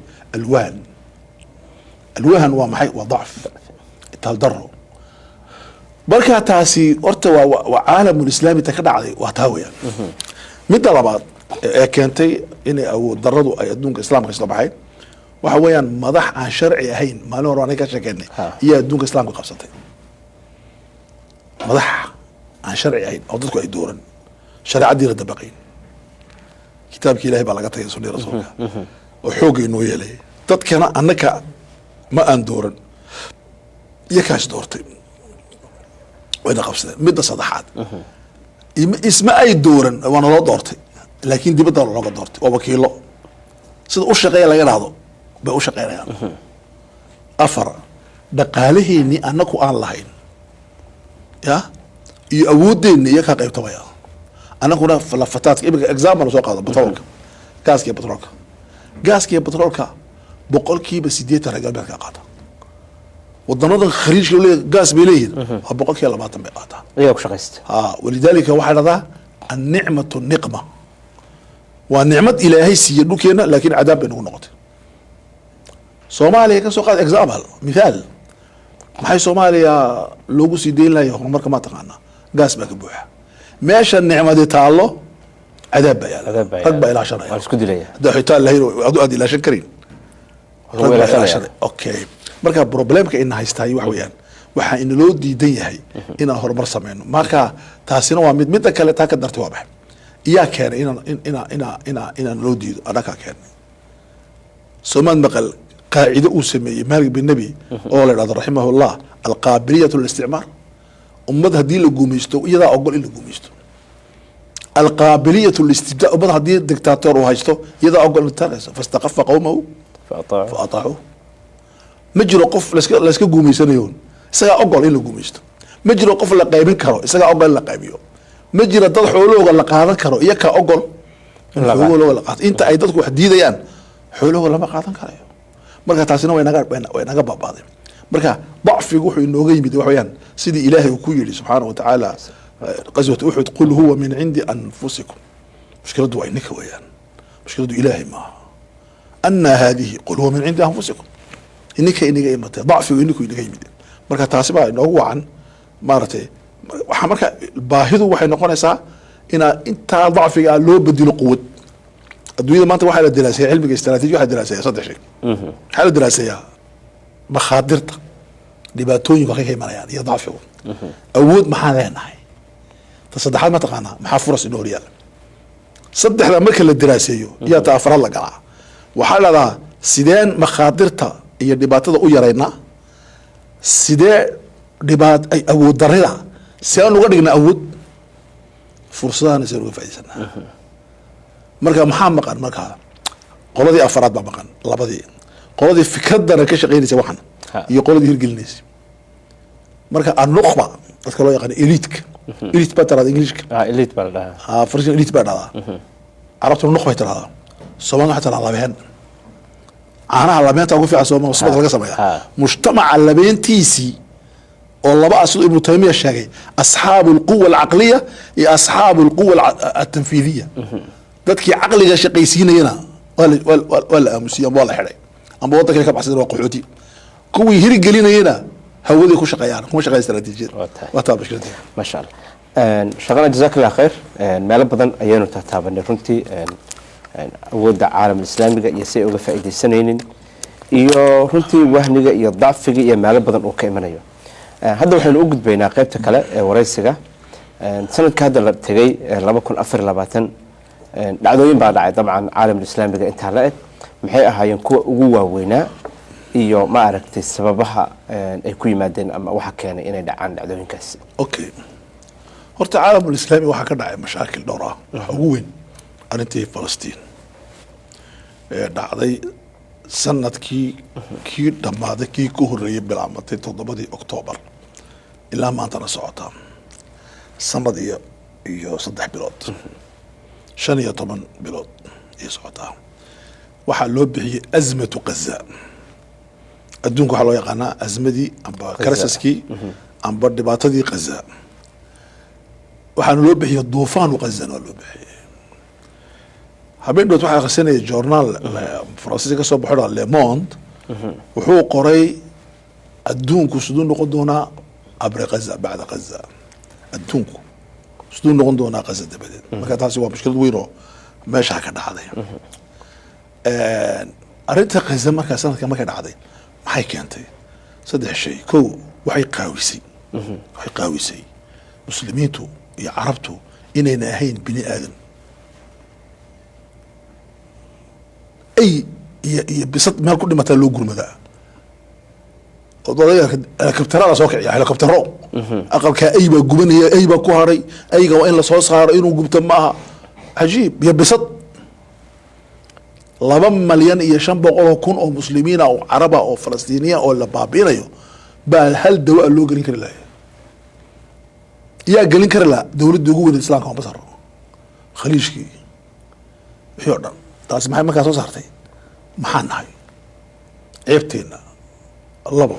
alwahan waa maxay waa dacf tal daro marka taasi horta waa caalamul islaami ta ka dhacday waa taa weeyaan midda labaad ee keentay in awood daradu ay adduunka islaamka soo baxay waxa weeyaan madax aan sharci ahayn maalin hore aan ka sheekeynay iyo adduunka islaamka qabsatay madax aan sharci ahayn oo dadku ay dooran shariicadii la dabaqayn كتابك إلهي بالغة يسوني رسولك وحوق إنه يلي تذكرنا أنك ما أندورن يكاش دورتي وين قفصة مدة صدحات اسم أي دورن وأنا لا دورتي لكن دي بدل لا دورتي وبكيلو سيد أشقي لا ينادو بأشقي لا ينادو أفر دقاله إني أنكو آن لهين يا يأودني يكا قيب تبايا أنا كنا فلفتات يبقى إكزامبل سوق هذا بترولك غاز كي بترولك بقول كي بس يديت رجال بيرك قاطع والضناد الخريج يقول لي غاز بيليه بقول كي لا ما تم قاطع ايوه شقست ولذلك واحد هذا النعمة النقمة والنعمة إلهي سيدوك هنا لكن عذاب بينه نقطة صوماليا كسوق هذا إكزامبل مثال maxay Soomaaliya loogu sii deyn lahayo horumarka ma taqaana gaas baa ka buuxa meesha nicmadi taalo cadaab baa yaala rag baa ilaa shanay waa isku dilaya hada xitaa lahayn adu aad ilaa shan karin okay marka problemka in haystay wax weeyaan waxa in loo diidan yahay in aan horumar sameeyno marka taasina waa mid kale taa ka dartay waa baxay iyaa keenay in loo diido adaka keenay Soomaan maqal قاعدة أسمي مالك بالنبي أولا رحمه الله القابلية للاستعمار أمضها دي لقوميستو إذا أقول إلا قوميستو القابلية للاستبداء أمضها دي دكتاتور وهايستو إذا أقول التاغس فاستقف قومه فأطاعوه مجرى قف لسك قوميسانيون إساقا أقول إلا قوميستو مجرى قف لقايبين كارو إساقا أقول إلا قايبيو مجرى تضحولوغا لقاذا كارو إياكا أقول حولوغا لقاذا إنت أيضاك حديدة يان حولوغا لما قاذا كارو marka taasina way naga baabaaday marka dacfigu wuxuu inooga yimid wax weeyaan sidii ilaahay uu ku yiri subhanahu wa ta'ala qaswat uhud qul huwa min indi anfusikum mushkiladu waa inaka weeyaan mushkiladu ilaahay ma anna hadhihi qul huwa min indi anfusikum ininka inaga imatay dacfigu ininku inaga yimid marka taasi baa inoogu wacan maaragtay waxaa marka baahidu waxay noqonaysaa inaa intaa dacfiga loo bedelo quwad adduunyada maanta waxaa la daraaseeya cilmiga istaraatiiji waxaa daraaseeya saddex shay waxaa la daraaseeyaa makhaadirta dhibaatooyinku halkay ka imanayaan iyo dacfigu awood maxaan leenahay ta saddexaad ma taqaanaa maxaa furas inoo horyaala saddexda marka la daraaseeyo yaa ta afraad la galaa waxaa leedahaa sideen makhaadirta iyo dhibaatada u yaraynaa sidee ay awood darida sideen uga dhignaa awood fursadahana sideen uga faaidaysanaa marka maxaa maqan markaa qoladii afaraad baa maqan labadii qoladii fikradana ka shaqeynaysa waxan iyo qoladii hirgelinaysa marka anuqba dadka loo yaqaan elitka elit baa tiraada englishka elite baa la dhahaa farsi elit baa dhahdaa carabtuna nuq bay tiraahdaa soomaalida waxay tiradaa labeen caanaha labeenta ugu fiican sooma subag laga sameeya mujtamaca labeentiisii oo laba asl ibnu taymiya sheegay asxaabu alquwa alcaqliya iyo asxaabu alquwa altanfiidiya dadkii caqliga shaqaysiinayana waa la aamusiyey ama waa la xidhay ama waddankay ka baxsadeen waa qaxooti kuwii hirgelinayana hawaday ku shaqeeyaan kuma shaqeeya istaraatiijiyad waa taa bashirada maasha allah shaqana jazakallah khayr meelo badan ayaynu taataabanay runtii awoodda caalam islaamiga iyo si ay uga faa'iidaysanaynin iyo runtii wahniga iyo dacfiga iyo meelo badan uu ka imanayo hadda waxaynu u gudbaynaa qaybta kale ee waraysiga sanadka hadda la tegay 2024 dhacdooyin baa dhacay dabcan caalam islaamiga intaa la eg maxay ahaayeen kuwa ugu waaweynaa iyo ma aragtay sababaha ay ku yimaadeen ama waxa keenay inay dhacaan dhacdooyinkaasi okay horta caalamul islaami waxaa ka dhacay mashaakil dhowr ah waxa ugu weyn arrintii falastiin ee dhacday sanadkii kii dhammaaday kii ka horreeyay bilaamatay 7 Oktoobar ilaa maantana socota sanad iyo 3 bilood 15 bilood iyo socota waxaa loo bixiyey azmatu Gaza adduunka waxaa loo yaqaanaa azmadii amba karasaskii amba dhibaatadii Gaza waxaana loo bixiyey duufaanu Gaza waa loo bixiyey habeen dhood waxaa akhrisanaya journaal faransiiska ka soo baxo Le Monde wuxuu qoray adduunku siduu noqon doonaa abre Gaza bacda Gaza adduunku siduu noqon doonaa Gaza dabadeed marka taasi waa mushkilad weyn oo meesha ka dhacday arrinta Gaza markaa sanadka markay dhacday maxay keentay saddex shay kow waxay qaawisay muslimiintu iyo carabtu inayna ahayn bini aadan ay iyo bisad meel ku dhimataa loo gurmadaa helikobtarada soo kiciya helikobtaro aqalkaa ay baa gubanaya ay baa ku haray ayga waa in lasoo saaro inuu gubto maaha cajiib iyo bisad 2,500,000 oo muslimiina oo caraba oo falastiiniya oo la baabiinayo baa hal dawa loo gelin kari lahaa yaa gelin kari lahaa dowladda ugu weyn islaamka oo basar khaliijkii wixii oo dhan taasi maxay markaa soo saartay maxaa nahay ceebteena labo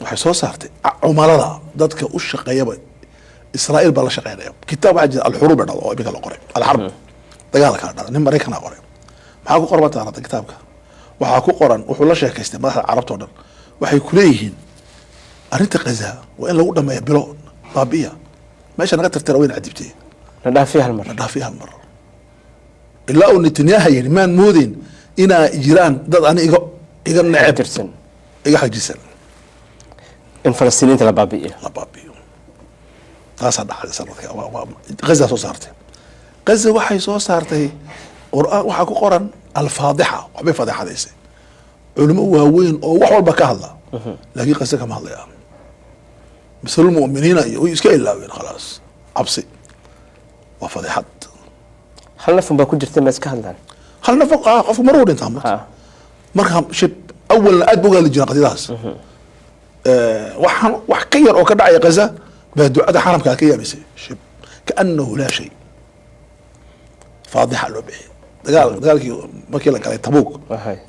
waxay soo saartay cumalada dadka u shaqeeyaba Israa'iil baa la shaqeynaya kitaab waxaa jira alxuruub dhado oo iminka la qoray alxarb dagaalka dhada nin Mareykan ah qoray maxaa ku qoran taariikhda kitaabka waxaa ku qoran wuxuu la sheekaystay madaxda carabta oo dhan waxay ku leeyihiin arrinta Gaza waa in lagu dhameeyo bilo baabiya meesha naga tirtira weyn cadibtay la dhaafay hal mar ilaa uu Netanyahu yiri maan moodin ina jiraan dad aan iga neceb tirsan iga xajisan in Falastiiniinta la baabiyo taas dhacday sanadka Gaza soo saartay Gaza waxay soo saartay quraan waxaa ku qoran al-faadixa waxbay faadixadaysay culimo waaweyn oo wax walba ka hadla laakiin Gaza kama hadlaya مثل المؤمنين iska ilaaween خلاص cabsi waa fadeexad hal nafan baa ku jirta ma iska hadlaan hal nafan qofku maruu dhintaa marka shib awal aad buu gaali jiray qadidaas waxaan wax ka yar oo ka dhacay Gaza baa ducada xaramka ka yaabisay shib kaannahu la shay faadixa loo bixiyay dagaalkii markii la galay Tabuk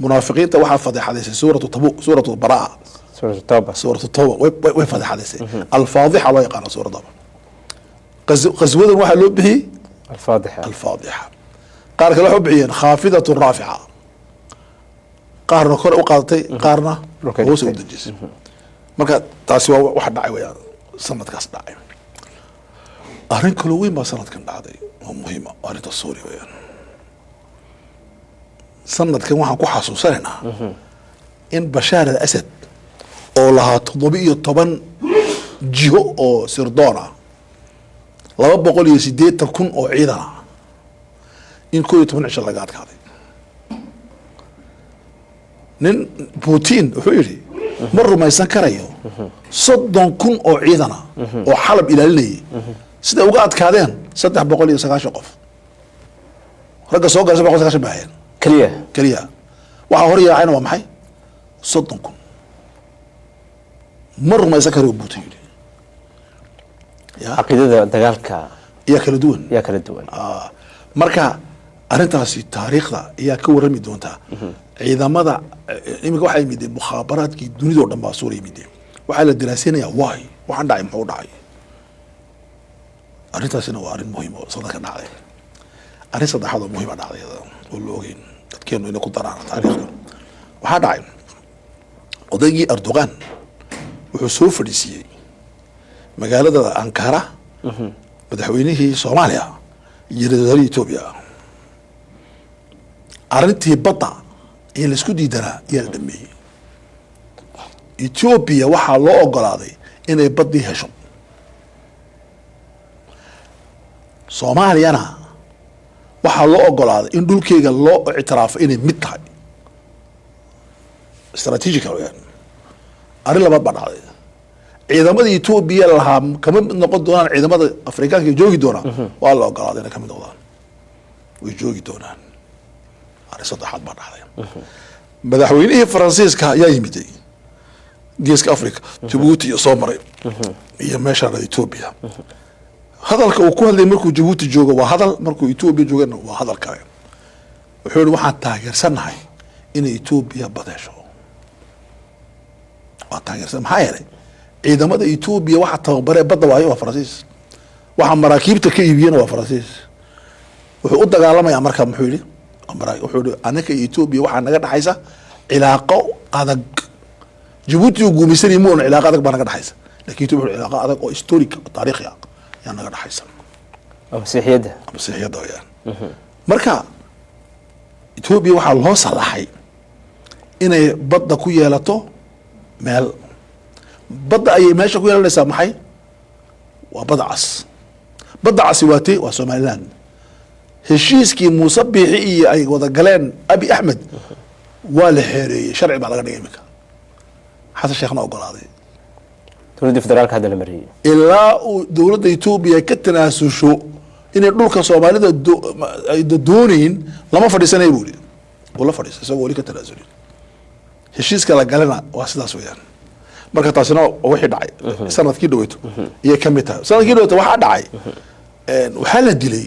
munaafiqiinta waxaa fadeexadaysay suuratu Tabuk suuratu Baraa سورة التوبة ويفضح هذا الشيء الفاضحة الله يقال سورة التوبة غزوة واحد لو به الفاضحة قال كلا حبعين خافضة رافعة qaarna kor u qaadatay qaarna Dhulka hoos u dhigtay. dejisay marka taasi waa wax dhacay weyaan sanadkaas dhacay arrin kaloo weyn baa sanadkan dhacday oo muhiima arrinta suuriya weyaan sanadkan waxaan ku xasuusanaynaa in bashaar al asad oo lahaa 17 jiho oo sirdoon ah 280,000 oo ciidan ah in 11 cisho laga adkaaday nin Putin wuxuu yidhi ma rumaysan karayo 30,000 oo ciidan ah oo xalab ilaalinayay sida uga adkaadeen 390 qof ragga soo galay 390 baayeen kaliya waxa hor yaacayna waa maxay 30,000 ma rumaysan karayo Putin yidhi caqiidada dagaalka yaa kala duwan marka arrintaasi taariikhda ayaa ka warrami doontaa ciidamada iminka waxaa yimid mukhaabaraadkii dunidao dhan baa suura yimid waxaa la daraasinayaa waay waxaan dhacay muxuu dhacay arrintaasina waa arrin muhiim oo sanadka dhacday arrin saddexaad oo muhiima dhacday oo la ogeyn dadkeenu inay ku daraan taariikhda waxaa dhacay odaygii Erdogan wuxuu soo fadhiisiyey magaalada Ankara madaxweynihii Soomaaliya iyo ra'iisul Ethiopia arrintii badda ee la isku diidanaa ayaa la dhameeyey Ethiopia waxaa loo ogolaaday inay baddii hesho Soomaaliyana waxaa loo ogolaaday in dhulkeega loo ictiraafo inay mid tahay strategical weyaan arrin labaad baa dhacday ciidamada Ethiopia lahaa kama mid noqon doonaan ciidamada Afrikaanka ee joogi doona waa la ogolaaday inay ka mid noqdaan way joogi doonaan arrin saddexaad baa dhacday madaxweynihii Faransiiska ayaa yimiday geeska Afrika Djibouti iyo soo maray iyo meesha Ethiopia hadalka uu ku hadlay markuu Djibouti joogo waa hadal markuu Ethiopia joogana waa hadal kale wuxuu yidhi waxaan taageersanahay inay Ethiopia badasho waa taageersan maxaa yeelay ciidamada Ethiopia waxa tababaree badda waayo waa Faransiis waxa maraakiibta ka iibiyana waa Faransiis wuxuu u dagaalamayaa marka muxuu yidhi wuxuu yidhi anaka Ethiopia waxaa naga dhaxaysa cilaaqo adag Djibouti uu guumaysanay muuna cilaaqo adag baa naga dhaxaysa laakiin Ethiopia cilaaqo adag oo historic taariikhi ah yaa naga dhaxaysa masiixiyadda weyaan marka Ethiopia waxaa loo salaxay inay badda ku yeelato meel badda ayay meesha ku yeelanaysaa maxay waa badda cas badda casi waatee waa Somaliland heshiiskii Muuse Biixi iyo ay wada galeen Abi Axmed waa la xeereeyey sharci baa laga dhigay iminka xasan sheekhna ogolaaday dowladda federaalka hadda la mariyay ilaa uu dowladda Ethiopia ka tanaasusho inay dhulka Soomaalida ay doonayn lama fadhiisanay buu yidhi wala fadhiisay isagoo wali ka tanaasulay heshiiska la galana waa sidaas weeyaan marka taasina wixii dhacay sanadkii dhaweyto iyo ka mid tahay sanadkii dhaweyto waxaa dhacay waxaa la dilay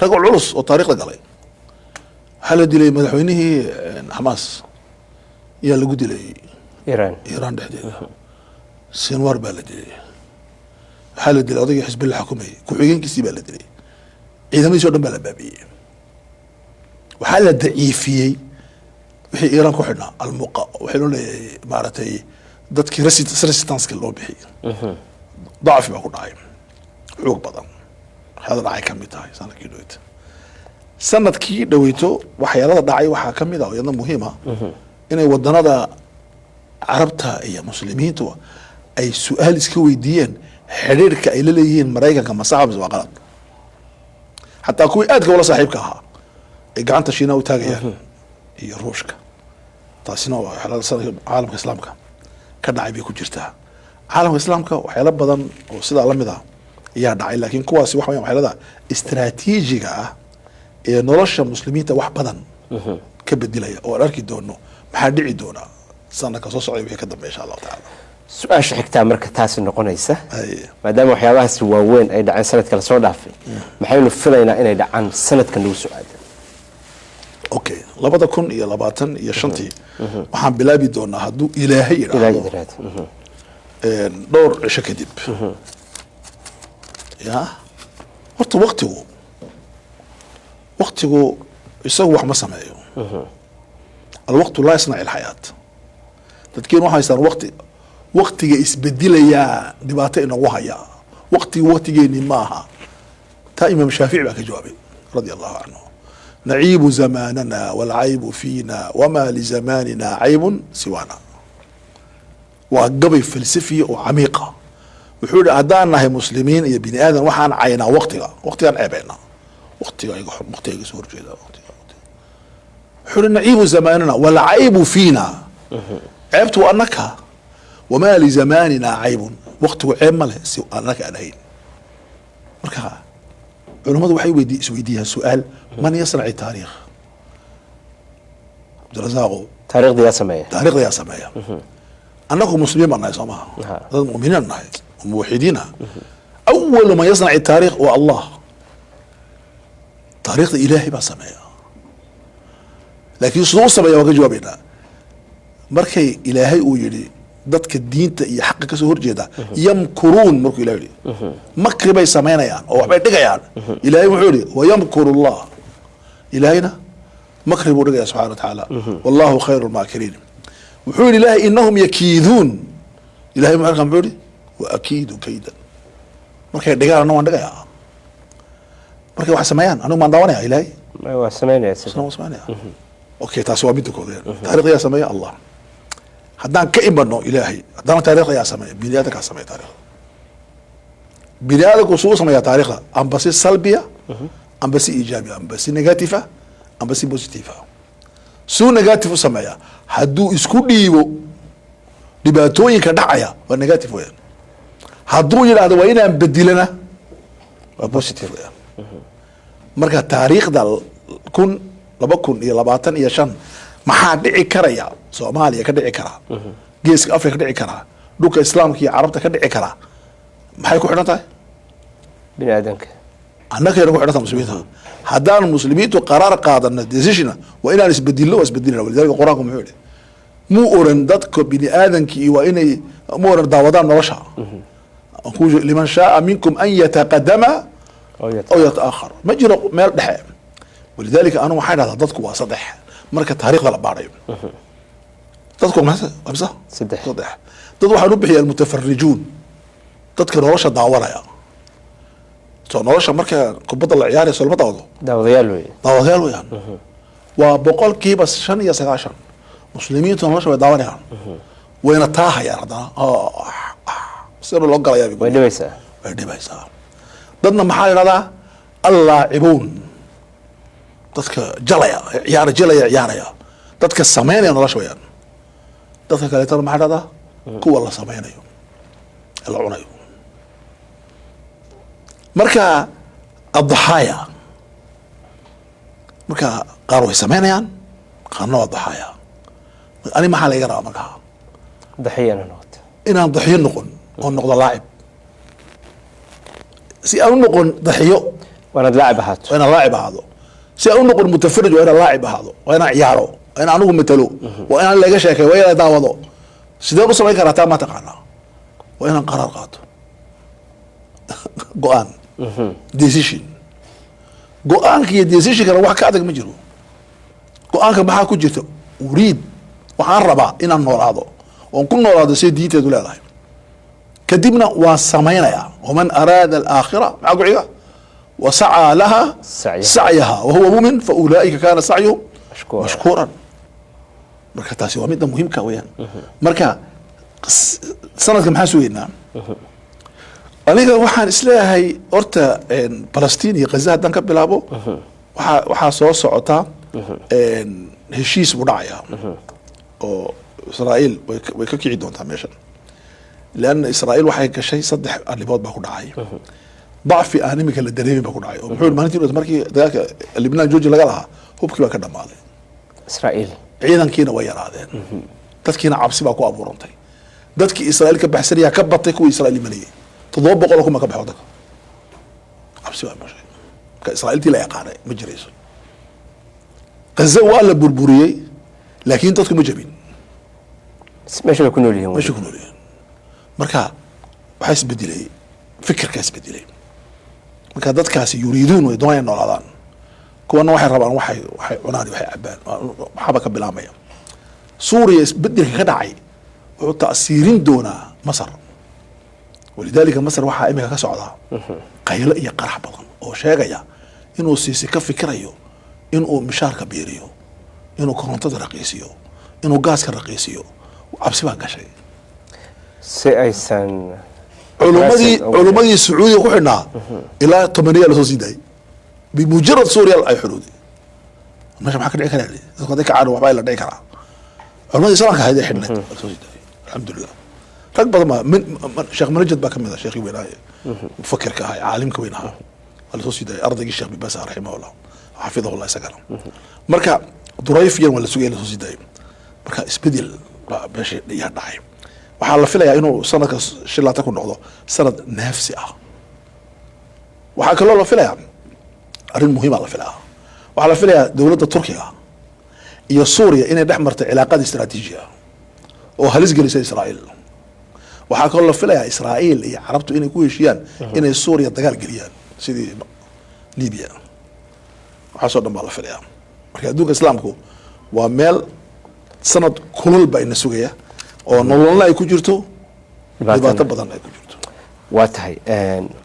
rag culus oo taariikhda galay waxaa la dilay madaxweynihii Xamaas yaa lagu dilay Iran dhexdeeda Sinwar baa la dilay waxaa la dilay odaygii xisbillah xukumayay ku-xigeenkiisii baa la dilay ciidamadiisii oo dhan baa la baabiyey waxaa la daciifiyey wixii Iran ku xidhnaa waxay loo leeyahay maaragtay dadkii resistance-ka loo bixiyey dacfi baa ku dhacay xoog badan waxyaala dhacay ka mid tahay sanadkii dhaweyto waxyaalada dhacay waxaa ka mid ah iyadna muhiima inay wadanada carabta iyo muslimiintu ay su-aal iska weydiiyeen xiriirka ay la leeyihiin Maraykanka ma sax waa qalad xataa kuwii aadka wala saaxiibka ahaa ay gacanta Shiinaha u taagayaan iyo Ruushka taasina waa xaalada caalamka islaamka ka dhacay bay ku jirtaa caalamka islaamka waxyaalo badan oo sidaa la mid ah ayaa dhacay laakiin kuwaasi waxa weeyaan waxyaalada istiraatiijiga ah ee nolosha muslimiinta wax badan ka bedelaya oo aan arki doono maxaa dhici doona sanadka soo socday wixii ka dambeeya insha Allah taala su-aasha xigtaa marka taasi noqonaysa maadaama waxyaabahaasi waaweyn ay dhaceen sanadka la soo dhaafay maxaynu filaynaa inay dhacaan sanadka nagu soo aadan okay 2025 waxaan bilaabi doonaa hadduu ilaahay yiraahdo dhowr cisho kadib ya horta waqtigu isagu wax ma sameeyo alwaqtu laa yasnaci alxayaat. dadkiin waxay haystaan waqtiga isbedelayaa dhibaato inagu hayaa, waqtigeeni maaha. taa imaam shaafici baa ka jawaabay radia allahu canhu. naciibu zamaanana walcaybu fiina wamaa lizamanina caybun siwaana. waa gabay falsafiya oo camiiqa. wuxuu yihi haddaan nahay muslimiin iyo bini aadan waxaan caynaa waqtigaan ceebeynaa, waqtiga iga xun, waqtiga iga soo horjeeda. wuxuu yihi naciibu zamaanana walcaybu fiina, ceebtu waa anaka, wamaa lizamanina caybun, waqtigu ceeb ma leh si anaka aan ahayn. marka culammadu waxay isweydiiyaan su-aal, man yasnaci taariikh? cabdirasaaqo, taariikhda yaa sameeya. taarikhda yaa sameeya. annagu muslimiin baan nahay soo maha, dad muminiin nahay oo muwaxidiina. awalu man yasnaci taarikh waa allah. taariikhda ilaahay baa sameeya. laakiin siduu u sameeya waan ka jawaabeynaa. markay ilaahay uu yidhi dadka diinta iyo xaqa kasoo horjeeda yamkuruun, markuu ilahay yihi makri bay samaynayaan oo waxbay dhigayaan. ilahay wuxuu yihi wayamkuru llah, ilaahayna makri buu dhigaya subxana wa tacaala. wallahu khayru lmaakiriin. wuxuu yihi ilahay inahum yakiiduun, ilahay markaa muxuu yihi waakiidu kaydan. markay dhigaan anna waan dhigayaa. markay wax sameeyaan anigu maan daawanaya ilahay waa sameynaya. sameynaya. okay, taasi waa midda kooda. taarikhda yaa sameeya allah. haddaan ka imano ilaahay, haddana taarikhda yaa sameeya, bini aadankaa sameeya taarikhda. bini aadanku suu sameeyaa taarikhda, amba si salbiya, amba si iijaabiya, amba si negatifa, amba si positifa. suu negative u sameeya, hadduu isku dhiibo dhibaatooyinka dhacaya waa negative weyaan. hadduu yidhaahdo waa inaan bedilana waa positive weyaan. marka taariikhda 2025 maxaa dhici karaya soomaaliya ka dhici karaa, geeska afrika ka dhici karaa, dhulka islaamka iyo carabta ka dhici karaa, maxay ku xidhan tahay? bini aadanka. annagayna ku xidhan tahay muslimiinta. haddaan muslimiintu qaraar qaadana decisiona waa inaan isbedilno, waa isbedilina. walidalika qur-aanku muxuu yihi muu oran dadka bini aadankii waa inay mu oran daawadaan nolosha. liman shaaa minkum an yataqadama aw yataakhar, ma jiro meel dhexe. walidalika anu waxaa dhahdaa dadku waa saddex marka taarikhda la baadhayo. dadku waa saddex. dad waxaan u bixiya almutafarijuun, dadka nolosha daawanaya. soo nolosha marka kubadda la ciyaarayso lama daawado, daawadayaal wey. daawadayaal weyaan. waa 95% muslimiintu nolosha way daawanayaan. wayna taahayaan haddana sida loo galaya way dhibaysaa. way dhibaysaa. dadna maxaa la yidhahdaa allaacibuun, dadka jalaya ciyaaraya, dadka sameynaya nolosha weyaan. dadka kaleetana maxaa dhahdaa kuwa la sameynayo ee la cunayo. marka addaxaaya, marka qaar way sameynayaan, qaarna waa daxaaya. ani maxaa layga rabaa markaa? daxiyana noqota. inaan daxiyo noqon oo noqdo laacib. si aan u noqon daxiyo waa inaad laacib ahaato. waa inaan laacib ahaado. si aan u noqon mutafarij waa inaan laacib ahaado, waa inaan ciyaaro, waa inaan anigu matalo, waa inaan laga sheekay, waa inaan daawado. sideen u samayn karaa taa ma taqaanaa? waa inaan qaraar qaato, go-aan, decision. go-aanka iyo decisionkana wax ka adag ma jiro. go-aanka maxaa ku jirta? uriid, waxaan rabaa inaan noolaado, oon ku noolaado siday diinteedu leedahay. kadibna waa samaynayaa. waman araada alaakhira maxaa ku xiga? wasacaa laha sacyaha wahuwa mumin faulaaika kaana sacyuhum mashkuuran. marka taasi waa midda muhiimka weyaan. marka sanadka maxaa sugeynaa? aniga waxaan isleeyahay horta balastiin iyo ghaza haddaan ka bilaabo waxaa soo socota heshiis buu dhacayaa oo israa'iil way ka kici doontaa meeshan. leanna israa'iil waxay gashay 3 arrimood baa ku dhacay. dacfi aan imika la dareemin baa ku dhacay. oo muxuu maalintii markii dagaalka libnaan jooji laga lahaa hubkii baa ka dhammaaday. israa'iil ciidankiina way yaraadeen. dadkiina cabsi baa ku abuurantay. dadkii israa'iil ka baxsanaya ka batay kuwii israa'iil imanayay. 700 kuma ka baxo dadka. cabsi baa meesha. marka israa'iiltii la yaqaanay ma jirayso. ghaza waa la burburiyey laakiin dadku ma jabin. meesha bay ku nool yihiin. meesha ku nool yihiin. marka waxaa isbedelay, fikirkaa isbedelay. marka dadkaasi yuriiduun way doonayaan noolaadaan. kuwana waxay rabaan waxay cunaan waxay cabaan waxaba ka bilaamaya. سوريا بدل كدعي وتأثيرين دونا مصر ولذلك مصر waxaa imika ka socda qaylo iyo qarax badan oo sheegaya inuu siisi ka fikirayo inuu mishaarka biiriyo inuu korontada raqiisiyo inuu gaaska raqiisiyo cabsi baa gashay si aysan culumadii Sacuudiga ku xidhnaa ilaa 8 la soo siiday bimujarrad Suuriya ay xuluudi meesha maxaa ka dhici karaa dadka dadka caano waxba la dhici karaa culumadii islaamka hayday xidhnay soo siiday alxamdulillah rag badan min sheekh manajid baa kamid ah sheekhi weynaaye mufakirka ah caalimka weynaha wala soo siiday ardaygii sheekh bibas rahimahullah xafidahu allah sagara marka durayfiyan wala sugay la soo siiday marka isbedel baa beesha dhiya dhacay waxaa la filayaa inuu sanadka shilaata ku noqdo sanad nafsi ah waxaa kaloo la filayaa arrin muhiim ah la filayaa waxaa la filayaa dowladda Turkiga iyo Suuriya inay dhex martay cilaaqad istiraatiiji ah oo halis gelisay Israa'iil waxaa kaloo la filayaa Israa'iil iyo Carabtu inay ku heshiiyaan inay Suuriya dagaal geliyaan sidii Liibiya waxaa soo dhan baa la filayaa marka adduunka islaamku waa meel sanad kulul baa ina sugaya oo nololna ay ku jirto dhibaato badan ay ku jirto waa tahay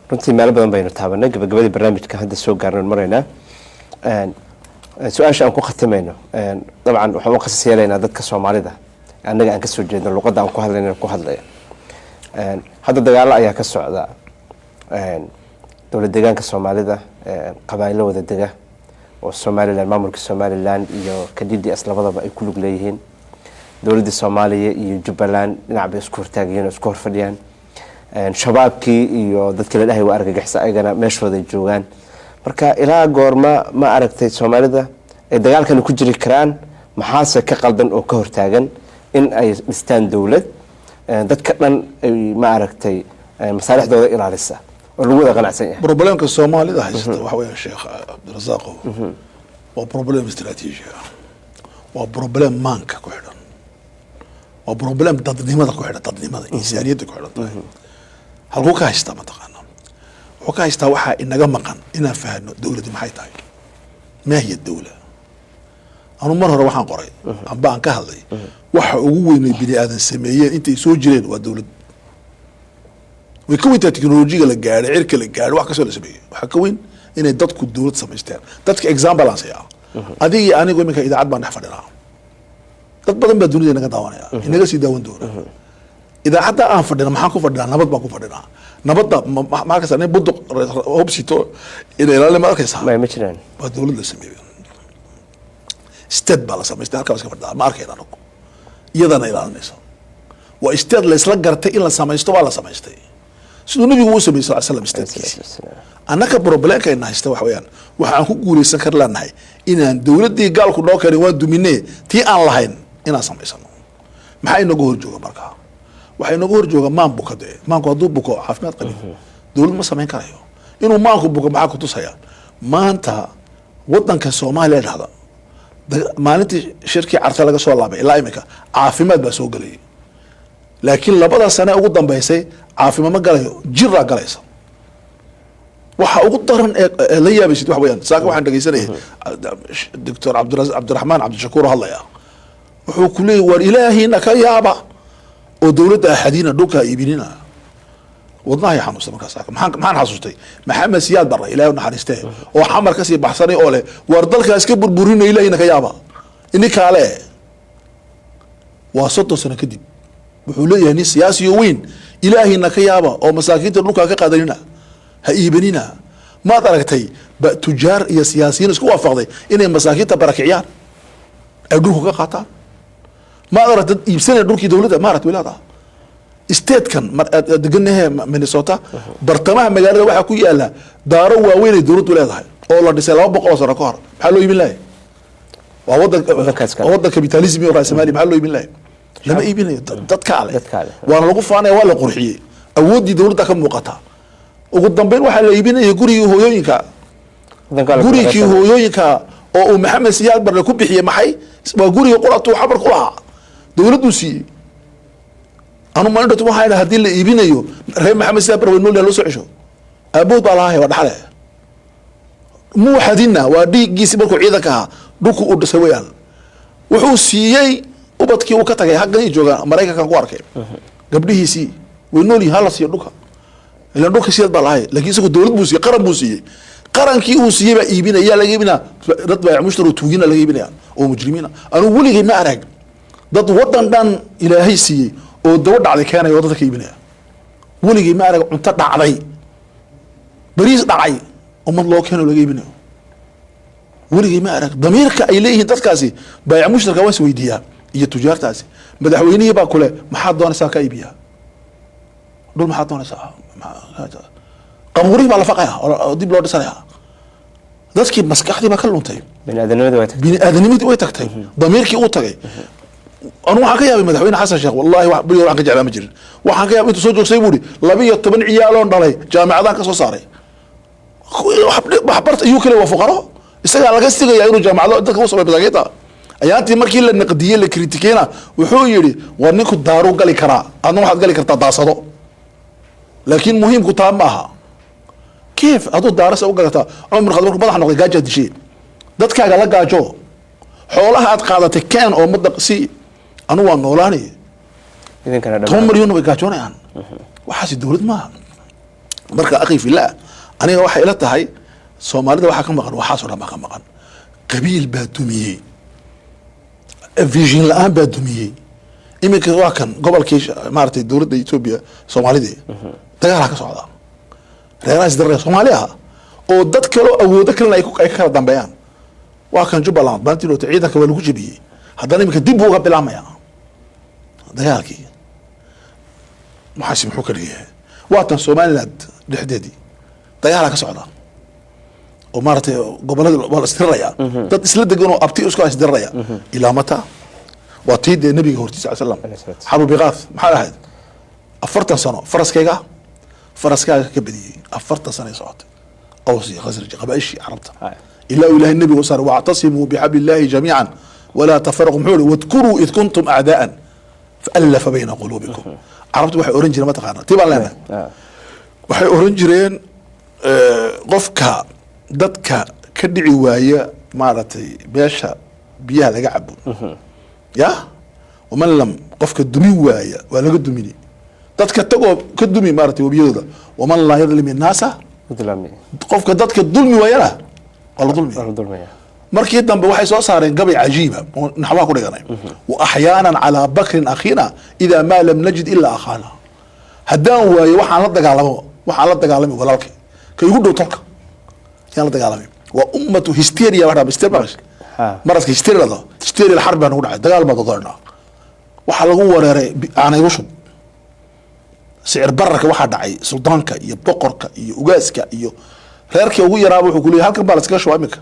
runtii meel badan baynu taabanay gabagabadii barnaamijka hadda soo gaarnay maraynaa su-aasha aan ku khatimayno dabcan waxaan u qasas yeelaynaa dadka Soomaalida annaga aan ka soo jeedno luqadda aan ku hadlayno ku hadlaya hadda dagaalo ayaa ka socda dowlad deegaanka Soomaalida qabaayilo wada dega oo Somaliland maamulka Somaliland iyo KDDS labadaba ay ku lug leeyihiin dowladda Soomaaliya iyo Jubbaland dhinac bay isku hortaagayeen oo isku horfadhiyaan shabaabkii iyo dadkii la dhahay waa argagixisa ayagana meeshooda joogaan marka ilaa goorma ma aragtay Soomaalida ay dagaalkan ku jiri karaan maxaase ka qaldan oo ka hortaagan in ay dhistaan dowlad dadka dhan ay ma aragtay masaalixdooda ilaalisa oo lagu wada qanacsan yahay problemka Soomaalida haysta waxa weeye Sheekh Abdirasaaq waa problem istiraatiiji ah waa problem maanka ku xidhan waa problem dadnimada ku xidhan dadnimada insaaniyadda ku xidhan tahay halku ka haysta mataqaana wuxuu ka haystaa waxa inaga maqan inaan fahanno dawladdu maxay tahay ma hiya dawla anu mar hore waxaan qoray amba aan ka hadlay waxa ugu weyn ee bini aadan sameeyeen intay soo jireen waa dawlad way ka weyntaa teknolojiga la gaaray cirka la gaaray wax ka soo la sameeyay waxa ka weyn inay dadku dawlad samaystaan dadka example aan sayaa adiga anigu iminka idaacad baan dhex fadhinaa dad badan baa dunida naga daawanaya inaga sii daawan doona idaacadda aan fadhina maxaan ku fadhinaa nabad baan ku fadhinaa nabadda markaas anay buddo hobsito ila ilaalin ma arkaysaa ma jiraan waa dawlad la sameeyay state baa la samaystay halkaas ka fadhidaa ma arkayna anagu iyadana ilaalinaysa waa state la isla gartay in la samaysto waa la samaystay sidoo nabigu uu sameeyay sallallahu alayhi wasallam state annaka problemka in haysta wax weeyaan waxaan ku guuleysan kar lanahay inaan dawladii gaalku noo keenay waa duminee tii aan lahayn inaan samaysano maxay inagu horjooga markaa waxay inagu horjooga maan bukade maanku hadduu buko caafimaad qabin dawlad ma samayn karayo inuu maanku buko maxaa ku tusaya maanta wadanka Soomaaliya dhahda maalintii shirkii carta laga soo laabay ilaa imika caafimaad baa soo galay laakiin labada sano ugu dambeysay caafimaad ma galayo jirra galaysa waxa ugu daran ee la yaabaysid wax weeyaan saaka waxaan dhageysanayay Dr. Cabdiraxmaan Cabdishakuur hadlaya wuxuu ku leeyahay war ilaahina ka yaaba oo dawladda ahadiina dhulka iibinina wadnaha xanuusta markaas maxaan xasuustay maxamed siyaad barre ilaahay naxariistay oo xamar ka sii baxsanay oo leh war dalkaas ka burburinay ilaahina ka yaaba inni kale waa 30 sano kadib wuxuu leeyahay nin siyaasi weyn ilaahina ka yaaba oo masaakiinta dhulka ka qaadanina ha iibinina ma aragtay ba tujaar iyo siyaasiyiin isku waafaqday inay masaakiinta barakiciyaan ay dhulka ka qaataan ma aragtay iibsanay dhulkii dawladda ma aragtay wilaada state kan deganaha Minnesota bartamaha magaalada waxa ku yaala daaro waaweyn ee dawladdu leedahay oo la dhisay 200 sano ka hor maxaa loo iibin lahayd waa wadan kapitalism iyo raasamaali maxaa loo iibin lahayd lama iibinayo dadka ale waana lagu faanay waa la qurxiyay awoodii dawladda ka muuqata ugu dambeyn waxa la iibinayay gurigii hooyooyinka oo uu Maxamed Siyaad Barre ku bixiyay maxay waa gurigii qolatu xabar ku lahaa dawladdu siiyay anu ma inta waxa ay hadii la iibinayo reer Maxamed Siyaad Barre inuu loo soo cisho abood baa lahaay waa dhaxale mu waxadina waa dhiigiisi markuu ciidanka dhulku u dhisay weeyaan wuxuu siiyay ubadkii uu ka tagay halkan ay joogaan Mareykanka ku arkay gabdhihiisii way nool yihiin hala siiyo dhulka ilaan dhulka siyad baa lahay laakiin isagu dawlad buu siiyey qaran buu siiyey qarankii uu siiyey baa iibinaya laga iibinaa dad baa mushtari tuugina laga iibinaya oo mujrimiina anu weligay ma arag dad wadan dhan ilaahay siiyey oo dawad dhacday keenay oo dadka iibinaya weligay ma arag cunto dhacday bariis dhacay ummad loo keeno laga iibinayo weligay ma arag damiirka ay leeyihiin dadkaasi baayac mushtarka waa is weydiiyaa iyo tujaartaasi madaxweynihii baa kule maxaad doonaysaa ka iibiyaa dhul maxaad doonaysaa qabuurihii baa la faqaya oo dib loo dhisanaya dadkii maskaxdii baa ka luntay bini'aadanimadii way tagtay damiirkii uu tagay anu waxaan ka yaabay madaxweyne xasan sheekh wallahi beriga waxaan ka jeclaa ma jirin waxaan ka yaabay intuu soo joogsay buu ihi 12 ciyaaloon dhalay jaamacadaan ka soo saaray waxbarta iyuu kale waa fuqaro isagaa laga sigayaa inuu jaamacado dadka u samay masaakiinta ayaantii markii la naqdiyey la kritikeyna wuxuu yidhi war ninku daaruu gali karaa adna waxaad gali kartaa daasado laakiin muhiimku taa maaha كيف هذو دارس أو قالتها عمر خذ مركب مضح نقول جاجة شيء ده كأجا لا جاجو حولها أتقاعدة كان أو مدق سي أنا والنولاني إذا كان توم مريون بيجاجون يعني وحاسي الدولة ما مركا أخي في الله أنا واحد إلى تهاي سومالي ده واحد كم مقن وحاسر ما كم مقن قبيل بادومية فيجين الآن بادومية إمي كواكن قبل كيش مارتي الدولة دي إثيوبيا سومالي دي تجارها كسعودة reeraha isdaraya Soomaaliya oo dad kale awoodo kale ay kala dambeeyaan waa kan Jubbaland baantii loo ciidanka waa lagu jibiyay haddana imika dib uga bilaamaya dagaalkii maxaa muxuu ka dhigay waa tan Soomaaliland dhexdeedii dagaal ka socda oo maartay gobolada wal istiraya dad isla degan oo abti isku isdiraya ilaa mata waa tiide nabiga hortiisa sallallahu alayhi wasallam xabu biqaaf maxaa ahayd 40 sano faraskayga فرسكا كبدي أفرت سنة صعد أوصي خزرج قبائشي عربتها إلا إله النبي وصار واعتصموا بحبل الله جميعا ولا تفرقوا محولي واذكروا إذ كنتم أعداء فألف بين قلوبكم عربت وحي أورنجي لما تقارن تبع لنا وحي أورنجرين قفكا ددكا كدعي وايا مارتي بيشا بيها لقعبون يا ومن لم قفك الدمي وايا ولا قد دميني dadka tago ka dumi maartay wabiyada waman la yadlim an-nasa dulmi qofka dadka dulmi wayala wala dulmi markii dambe waxay soo saareen gabay cajiiba oo naxwa ku dhiganay wa ahyaanan ala bakrin akhina idha ma lam najid illa akhana hadan waayo waxaan la dagaalamo walaalkay ka igu dhow talka yaan la dagaalamay wa ummatu hysteria wada bistabas maraska hysteria la harba nagu dhacay dagaal baa doorna waxa lagu wareeray aanay ushub سعر برك واحد عي سلطانك يا بقرك يا وجاسك يا reerkii ugu yaraa wuxuu ku leeyahay halkan baa la iska shuubay imika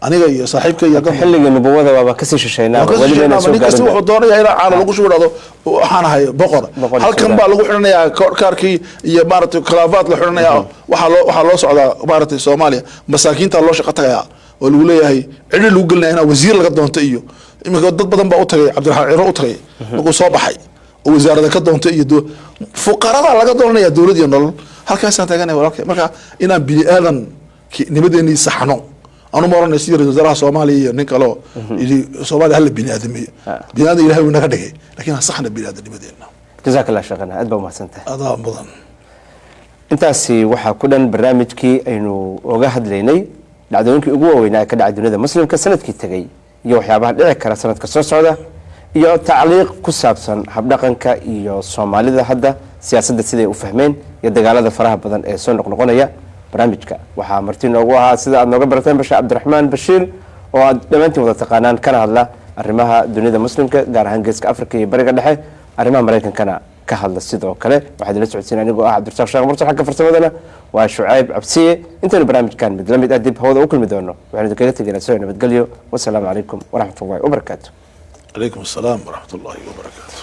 aniga iyo saaxiibka iyo kan xilliga nabawada waa ka sii shisheynaa waliba inay soo gaareen wuxuu doonayaa in aan lagu shuurado waxaan ahay boqor halkan baa lagu xiranayaa kaarkii iyo maartay kalafaad la xiranayaa waxa loo socdaa maartay Soomaaliya masaakiinta loo shaqo tagaya oo lagu leeyahay cid lagu galnaa in wasiir laga doonto iyo imika dad badan baa u tagay Cabdiraxmaan Ciro u tagay markuu soo baxay oo wasaaradda ka doonto iyo fuqarada laga doonaya dawladda nolol halkaas aan taaganahay walaalkay marka inaan bini aadan nimadeeni saxno anu marana sidii wasaaradda Soomaaliya iyo nin kale oo Soomaaliya hal bini aadamiye bini aadan Ilaahay naga dhigay laakiin saxna bini aadan nimadeena jazakallahu shaqana aad baa mahadsantahay adaa mudan intaasi waxa ku dhan barnaamijkii aynu uga hadlaynay dhacdooyinkii ugu waaweynaa ka dhacay dunida muslimka sanadkii tagay iyo waxyaabaha dhici kara sanadka soo socda iyo tacliiq ku saabsan habdhaqanka iyo Soomaalida hadda siyaasadda siday u fahmeen iyo dagaalada faraha badan ee soo noqnoqonaya barnaamijka waxa martii noogu ahaa sida aad nooga barateen Bashiir Cabdiraxmaan Bashiir oo aad dhamaantiin wada taqaanaan kana hadla arrimaha dunida muslimka gaar ahaan geeska Afrika iyo bariga dhexe arrimaha Mareykankana ka hadla sidoo kale waxaad la socodsiin anigoo ah Cabdirasaaq Sheekh Murtax xagga farsamadana waa Shucayb Cabsiye intaanu barnaamijkan mid la mid ah dib hawada u kulmi doono waxaanu kaga tegaynaa soo nabadgelyo wassalaamu calaykum waraxmatullaahi wabarakaatuh عليكم السلام ورحمة الله وبركاته